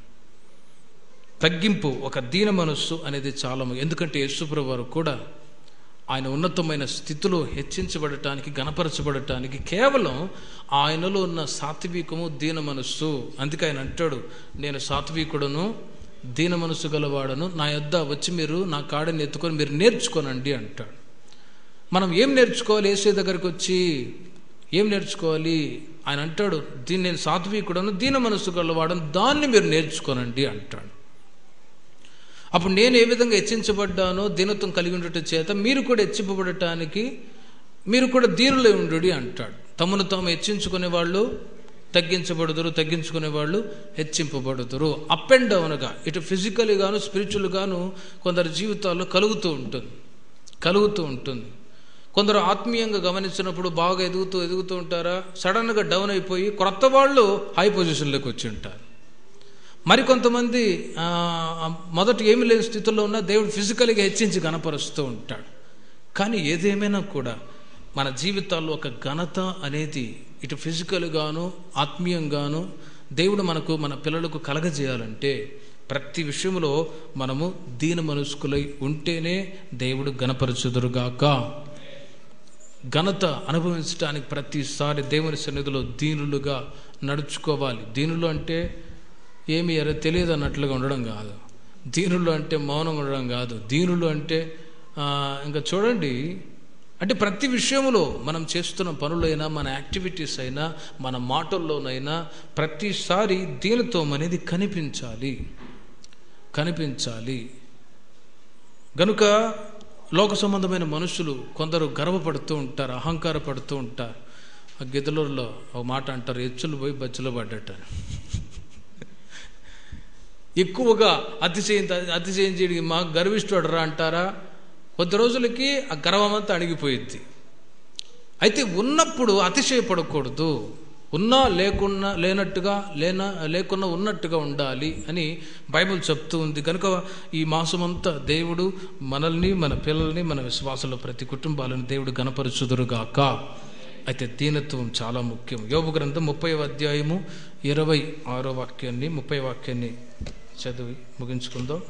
తగ్గింపు, ఒక దీన మనస్సు అనేది చాలా. ఎందుకంటే యేసుప్రభువు వారు కూడా ఆయన ఉన్నతమైన స్థితిలో హెచ్చించబడటానికి, ఘనపరచబడటానికి కేవలం ఆయనలో ఉన్న సాత్వికము, దీన మనస్సు. అందుకే ఆయన అంటాడు, నేను సాత్వికుడను, దీన మనస్సు గలవాడను, నా యొద్ద వచ్చి మీరు నా కాడని ఎత్తుకొని మీరు నేర్చుకోనండి అంటాడు. మనం ఏం నేర్చుకోవాలి? యేసు దగ్గరికి వచ్చి ఏం నేర్చుకోవాలి? ఆయన అంటాడు, నేను సాత్వికుడను, దీన మనస్సు గలవాడను, దాన్ని మీరు నేర్చుకోనండి అంటాడు. అప్పుడు నేను ఏ విధంగా హెచ్చించబడ్డానో దీనత్వం కలిగి ఉండటం చేత మీరు కూడా హెచ్చింపబడటానికి మీరు కూడా దీనులై ఉండుడి అంటాడు. తమను తాము హెచ్చించుకునే వాళ్ళు తగ్గించుకునే వాళ్ళు హెచ్చింపబడుదురు. అప్ అండ్ డౌన్గా, ఇటు ఫిజికల్ గాను స్పిరిచువల్ గాను కొందరు జీవితాల్లో కలుగుతూ ఉంటుంది. కొందరు ఆత్మీయంగా గమనించినప్పుడు బాగా ఎదుగుతూ ఉంటారా, సడన్గా డౌన్ అయిపోయి కొత్త వాళ్ళు హై పొజిషన్లోకి వచ్చి ఉంటారు. మరికొంతమంది మొదట ఏమి లేని స్థితిలో ఉన్న దేవుడు ఫిజికల్గా హెచ్చించి ఘనపరుస్తూ ఉంటాడు. కానీ ఏదేమైనా కూడా మన జీవితాల్లో ఒక ఘనత అనేది ఇటు ఫిజికల్గాను ఆత్మీయంగాను దేవుడు మన పిల్లలకు కలగజేయాలంటే ప్రతి విషయంలో మనము దీన మనస్కులై ఉంటేనే దేవుడు ఘనపరచుదురుగాక. ఘనత అనుభవించడానికి ప్రతిసారి దేవుని సన్నిధిలో దీనులుగా నడుచుకోవాలి. దీనులు అంటే ఏమి తెలియదు అన్నట్లుగా ఉండడం కాదు. దీనులు అంటే మౌనంగా ఉండడం కాదు. దీనులు అంటే ఇంకా చూడండి, అంటే ప్రతి విషయంలో మనం చేస్తున్న పనులైనా, మన యాక్టివిటీస్ అయినా, మన మాటల్లోనైనా ప్రతిసారి దీనత్వం అనేది కనిపించాలి. గనుక లోక సంబంధమైన మనుషులు కొందరు గర్వపడుతూ ఉంటారు, అహంకారపడుతూ ఉంటారు. ఆ గిద్దలూరులో ఒక మాట అంటారు, ఎచ్చులు పోయి బచ్చులు పడ్డట. ఎక్కువగా అతిశయం చేయడానికి మా గర్విష్ఠుడు రా అంటారా, కొద్ది రోజులకి ఆ గర్వమంతా అణిగిపోయిద్ది. అయితే ఉన్నప్పుడు అతిశయపడకూడదు. ఉన్నా లేకున్నా ఉన్నట్టుగా ఉండాలి అని బైబిల్ చెప్తూ ఉంది. కనుక ఈ మాసమంతా దేవుడు మనల్ని, మన పిల్లల్ని, మన విశ్వాసంలో ప్రతి కుటుంబాలను దేవుడు ఘనపరచుదురుగాక. అయితే దీనత్వం చాలా ముఖ్యం. యోబు గ్రంథం 30వ అధ్యాయము 26వ వాక్యాన్ని 30వ వాక్యాన్ని చదివి ముగించుకుందాం.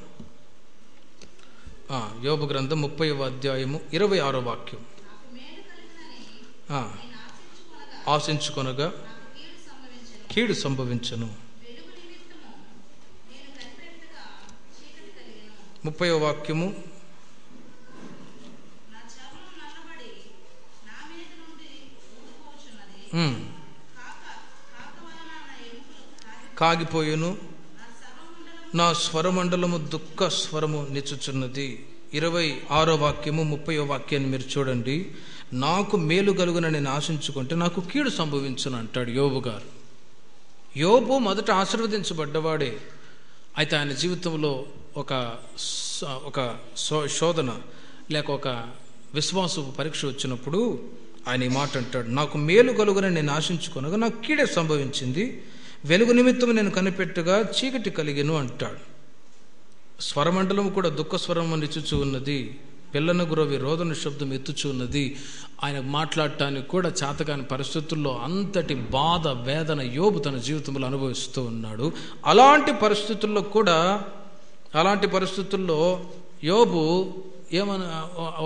యోబు గ్రంథం 30వ అధ్యాయము 26వ వాక్యం. ఆశించుకొనగా కీడు సంభవించను, 30వ వాక్యము. కాగిపోయేను, నా స్వరమండలము దుఃఖ స్వరము నిచ్చుచున్నది. 26వ వాక్యము 30వ వాక్యాన్ని మీరు చూడండి. నాకు మేలు కలుగునని నేను ఆశించుకుంటే నాకు కీడు సంభవించును అంటాడు యోబు గారు. యోబు మొదట ఆశీర్వదించబడ్డవాడే. అయితే ఆయన జీవితంలో ఒక శోధన లేక ఒక విశ్వాసపు పరీక్ష వచ్చినప్పుడు ఆయన ఈ మాట అంటాడు, నాకు మేలు కలుగునని నేను ఆశించుకొనగా నాకు కీడే సంభవించింది, వెలుగు నిమిత్తం నేను కనిపెట్టగా చీకటి కలిగెను అంటాడు. స్వరమండలం కూడా దుఃఖ స్వరం నిచ్చుచూ ఉన్నది, పిల్లన గురవి రోదన శబ్దం ఎత్తుచూ ఉన్నది. ఆయన మాట్లాడటానికి కూడా చేతకాని పరిస్థితుల్లో అంతటి బాధ వేదన యోబు తన జీవితంలో అనుభవిస్తూ ఉన్నాడు. అలాంటి పరిస్థితుల్లో యోబు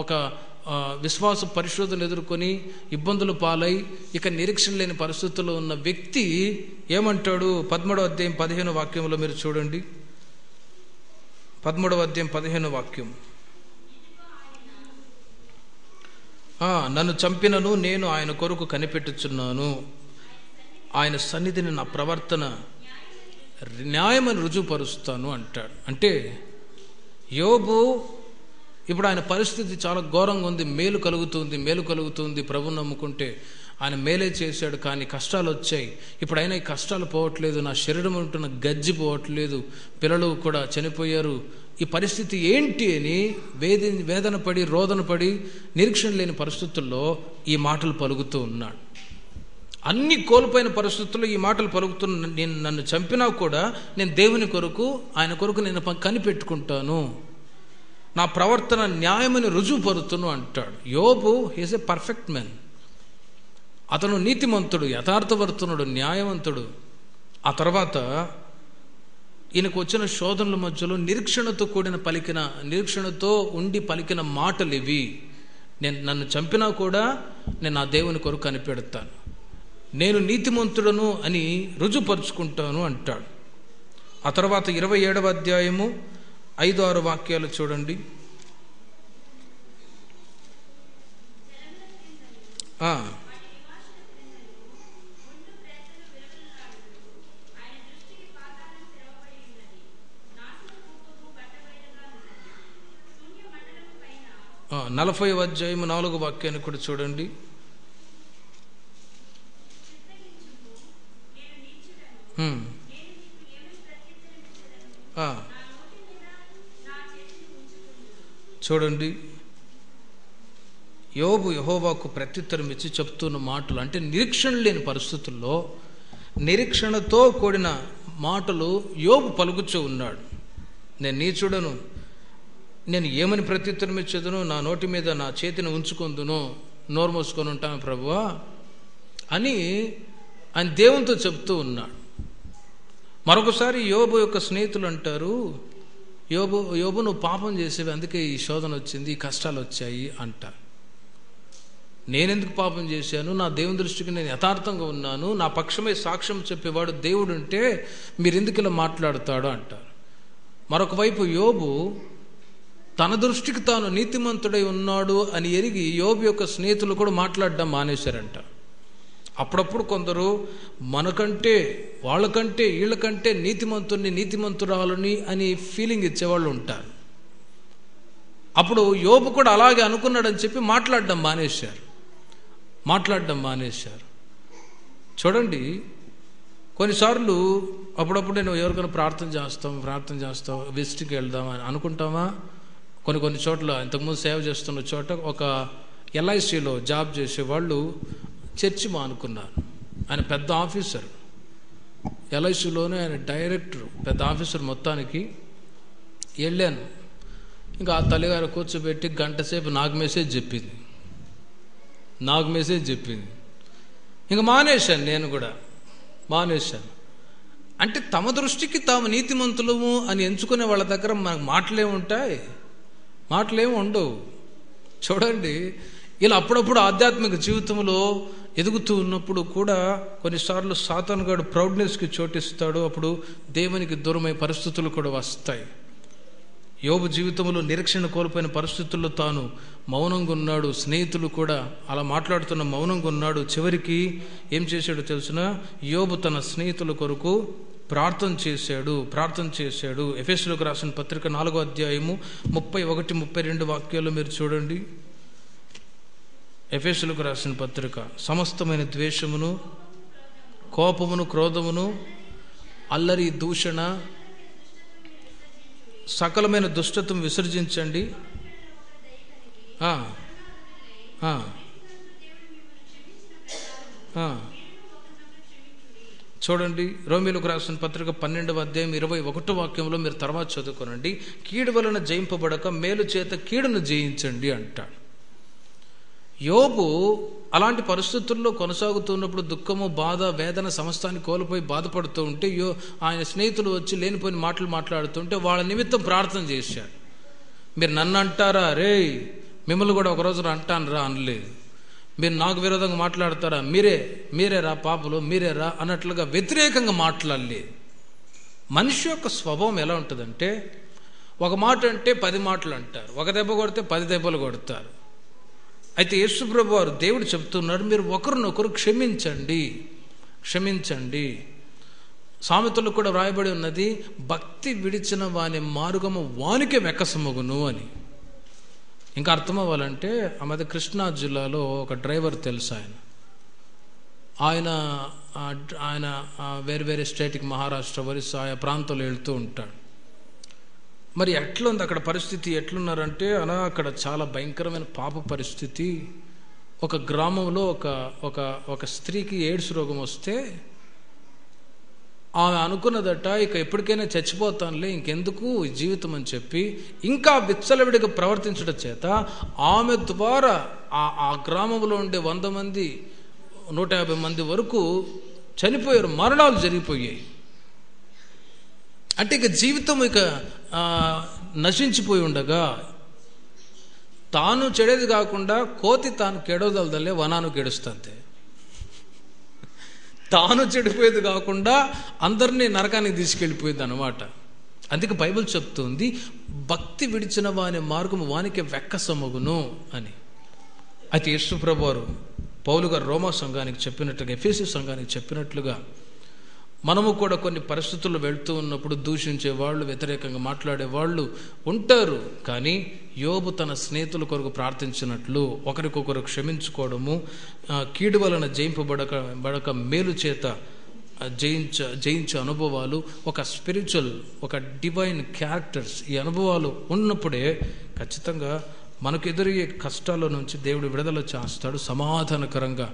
ఒక విశ్వాస పరిశోధన ఎదుర్కొని ఇబ్బందులు పాలై ఇక నిరీక్షణ లేని పరిస్థితుల్లో ఉన్న వ్యక్తి ఏమంటాడు? 13వ అధ్యాయం 15వ వాక్యంలో మీరు చూడండి. 13వ అధ్యాయం 15వ వాక్యం. నన్ను చంపినను నేను ఆయన కొరకు కనిపెట్టుచున్నాను, ఆయన సన్నిధిని నా ప్రవర్తన న్యాయమని రుజువుపరుస్తాను అంటాడు. అంటే యోబు ఇప్పుడు ఆయన పరిస్థితి చాలా ఘోరంగా ఉంది. మేలు కలుగుతుంది, ప్రభువుని నమ్ముకుంటే ఆయన మేలే చేశాడు, కానీ కష్టాలు వచ్చాయి. ఇప్పుడు అయినా ఈ కష్టాలు పోవట్లేదు, నా శరీరం ఉంటున్న గజ్జి పోవట్లేదు, పిల్లలు కూడా చనిపోయారు, ఈ పరిస్థితి ఏంటి అని వేదన పడి రోదన పడి నిరీక్షణ లేని పరిస్థితుల్లో ఈ మాటలు పలుకుతూ ఉన్నాడు. అన్ని కోల్పోయిన పరిస్థితుల్లో ఈ మాటలు పలుకుతున్న, నేను నన్ను చంపినా కూడా నేను దేవుని కొరకు ఆయన కొరకు నేను కనిపెట్టుకుంటాను, నా ప్రవర్తన న్యాయమని రుజువుపరుతును అంటాడు. యోబు ఈజ్ ఎ పర్ఫెక్ట్ మ్యాన్. అతను నీతిమంతుడు, యథార్థవర్తనుడు, న్యాయవంతుడు. ఆ తర్వాత ఈయనకు వచ్చిన శోధనల మధ్యలో నిరీక్షణతో ఉండి పలికిన మాటలు ఇవి. నన్ను చంపినా కూడా నేను నా దేవుని కొరకు కనిపెడతాను, నేను నీతిమంతుడను అని రుజువుపరుచుకుంటాను అంటాడు. ఆ తర్వాత 27వ అధ్యాయము 5-6 వాక్యాలు చూడండి. ఆ 40వ అధ్యాయము 4వ వాక్యాన్ని కూడా చూడండి. చూడండి, యోబు యెహోవాకు ప్రత్యుత్తరం ఇచ్చి చెప్తున్న మాటలు, అంటే నిరీక్షణ లేని పరిస్థితుల్లో నిరీక్షణతో కూడిన మాటలు యోబు పలుకుచూ ఉన్నాడు. నేను నీచుడను, నేను ఏమని ప్రత్యుత్తరం ఇచ్చేదను, నా నోటి మీద నా చేతిని ఉంచుకుందును, నోరు మూసుకొని ఉంటాను ప్రభువా అని ఆయన దేవునితో చెప్తూ ఉన్నాడు. మరొకసారి యోబు యొక్క స్నేహితులు అంటారు, యోబు నువ్వు పాపం చేసేవి, అందుకే ఈ శోధన వచ్చింది, ఈ కష్టాలు వచ్చాయి అంట. నేనెందుకు పాపం చేశాను? నా దేవుని దృష్టికి నేను యథార్థంగా ఉన్నాను, నా పక్షమే సాక్ష్యం చెప్పేవాడు దేవుడు ఉంటే మీరెందుకు ఇలా మాట్లాడతాడు అంటారు. మరొక వైపు యోబు తన దృష్టికి తాను నీతిమంతుడై ఉన్నాడు అని ఎరిగి యోబు యొక్క స్నేహితులు కూడా మాట్లాడడం మానేశారంట. అప్పుడప్పుడు కొందరు మనకంటే వాళ్ళకంటే వీళ్ళకంటే నీతిమంతురాలని అని ఫీలింగ్ ఇచ్చేవాళ్ళు ఉంటారు. అప్పుడు యోబు కూడా అలాగే అనుకున్నాడని చెప్పి మాట్లాడడం మానేశారు. చూడండి, కొన్నిసార్లు అప్పుడప్పుడు నేను ఎవరికైనా ప్రార్థన చేస్తాం విజిట్కి వెళ్దాం అని అనుకుంటామా. కొన్ని చోట్ల ఇంతకుముందు సేవ చేస్తున్న చోట ఒక LICలో జాబ్ చేసేవాళ్ళు చర్చి మానుకున్నారు. ఆయన పెద్ద ఆఫీసర్, LICలోనే ఆయన డైరెక్టర్, పెద్ద ఆఫీసర్. మొత్తానికి వెళ్ళాను, ఇంకా ఆ తల్లిగారు కూర్చోబెట్టి గంట సేపు నాకు మెసేజ్ చెప్పింది. ఇంకా మానేశాను, నేను కూడా మానేశాను. అంటే తమ దృష్టికి తాము నీతిమంతులము అని ఎంచుకునే వాళ్ళ దగ్గర మనకు మాటలేమి ఉండవు. చూడండి, ఇలా అప్పుడప్పుడు ఆధ్యాత్మిక జీవితంలో ఎదుగుతూ ఉన్నప్పుడు కూడా కొన్నిసార్లు సాతాను గాడు ప్రౌడ్నెస్కి చోటిస్తాడు. అప్పుడు దేవునికి దూరమై పరిస్థితులు కూడా వస్తాయి. యోబు జీవితంలో నిరీక్షణ కోల్పోయిన పరిస్థితుల్లో తాను మౌనంగా ఉన్నాడు. స్నేహితులు కూడా అలా మాట్లాడుతున్న మౌనంగా ఉన్నాడు. చివరికి ఏం చేశాడో తెలిసిన, యోబు తన స్నేహితుల కొరకు ప్రార్థన చేశాడు. ఎఫెసీయులకు రాసిన పత్రిక 4వ అధ్యాయము 31, 32 వాక్యాలు మీరు చూడండి. ఎఫెసీయులకు రాసిన పత్రిక, సమస్తమైన ద్వేషమును, కోపమును, క్రోధమును, అల్లరి, దూషణ, సకలమైన దుష్టత్వం విసర్జించండి. చూడండి, రోమీయులకు రాసిన పత్రిక 12వ అధ్యాయం 21 వాక్యంలో మీరు తర్వాత చదువుకోనండి. కీడు వలన జయింపబడక మేలు చేత కీడును జయించండి అంటాడు. యోబు అలాంటి పరిస్థితుల్లో కొనసాగుతున్నప్పుడు దుఃఖము, బాధ, వేదన, సమస్తాన్ని కోల్పోయి బాధపడుతూ ఉంటే ఆయన స్నేహితులు వచ్చి లేనిపోయిన మాటలు మాట్లాడుతుంటే వాళ్ళ నిమిత్తం ప్రార్థన చేశాడు. మీరు నన్ను అంటారా, రే మిమ్మల్ని కూడా ఒకరోజు అంటాను రా అనలేదు. మీరు నాకు విరోధంగా మాట్లాడతారా, మీరే రా పాపలు, మీరే రా అన్నట్లుగా వ్యతిరేకంగా మాట్లాడలేదు. మనిషి యొక్క స్వభావం ఎలా ఉంటుందంటే, ఒక మాట అంటే 10 మాటలు అంటారు, ఒక దెబ్బ కొడితే 10 దెబ్బలు కొడతారు. అయితే యేసు ప్రభు వారు, దేవుడు చెప్తున్నారు, మీరు ఒకరినొకరు క్షమించండి. సామెతలు కూడా వ్రాయబడి ఉన్నది, భక్తి విడిచిన వాని మార్గము వానికే వెక్కసమగును అని. ఇంకా అర్థం అవ్వాలంటే, ఆ మధ్య కృష్ణా జిల్లాలో ఒక డ్రైవర్ తెలుసు. ఆయన వేరే స్టేట్కి, మహారాష్ట్ర, ఒరిస్సా ఆయా ప్రాంతాల్లో వెళ్తూ ఉంటాడు. మరి ఎట్లుంది అక్కడ పరిస్థితి, ఎట్లున్నారంటే అక్కడ చాలా భయంకరమైన పాప పరిస్థితి. ఒక గ్రామంలో ఒక స్త్రీకి ఎయిడ్స్ రోగం వస్తే ఆమె అనుకున్నదట, ఇక ఎప్పటికైనా చచ్చిపోతానులే, ఇంకెందుకు జీవితం అని చెప్పి ఇంకా విచ్చలవిడిగా ప్రవర్తించడం చేత ఆమె ద్వారా ఆ గ్రామంలో ఉండే 100 మంది 150 మంది వరకు చనిపోయారు, మరణాలు జరిగిపోయాయి. అంటే ఇక జీవితం నశించిపోయి ఉండగా, తాను చెడేది కాకుండా కోతి తాను కెడవదలదలే వనాను కెడుస్తుంది. తాను చెడిపోయేది కాకుండా అందరినీ నరకానికి తీసుకెళ్ళిపోయేది అనమాట. అందుకే బైబిల్ చెప్తుంది, భక్తి విడిచిన వాని మార్గము వానికి వెక్కసమగును అని. అయితే యేసు ప్రభువారు పౌలు గారు రోమా సంఘానికి చెప్పినట్లుగా, ఎఫెసీ సంఘానికి చెప్పినట్లుగా, మనము కూడా కొన్ని పరిస్థితుల్లో వెళ్తూ ఉన్నప్పుడు దూషించే వాళ్ళు, వ్యతిరేకంగా మాట్లాడే వాళ్ళు ఉంటారు. కానీ యోబు తన స్నేహితుల కొరకు ప్రార్థించినట్లు ఒకరికొకరు క్షమించుకోవడము, కీడు వలన జయింపబడక మేలు చేత జయించే అనుభవాలు, ఒక స్పిరిచువల్, ఒక డివైన్ క్యారెక్టర్స్, ఈ అనుభవాలు ఉన్నప్పుడే ఖచ్చితంగా మనకు ఎదురయ్యే కష్టాల నుంచి దేవుడు విడుదల చేస్తాడు. సమాధానకరంగా,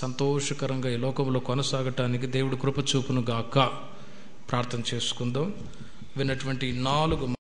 సంతోషకరంగా ఈ లోకంలో కొనసాగటానికి దేవుడు కృప చూపును గాక. ప్రార్థన చేసుకుందాం. విన్నటువంటి 4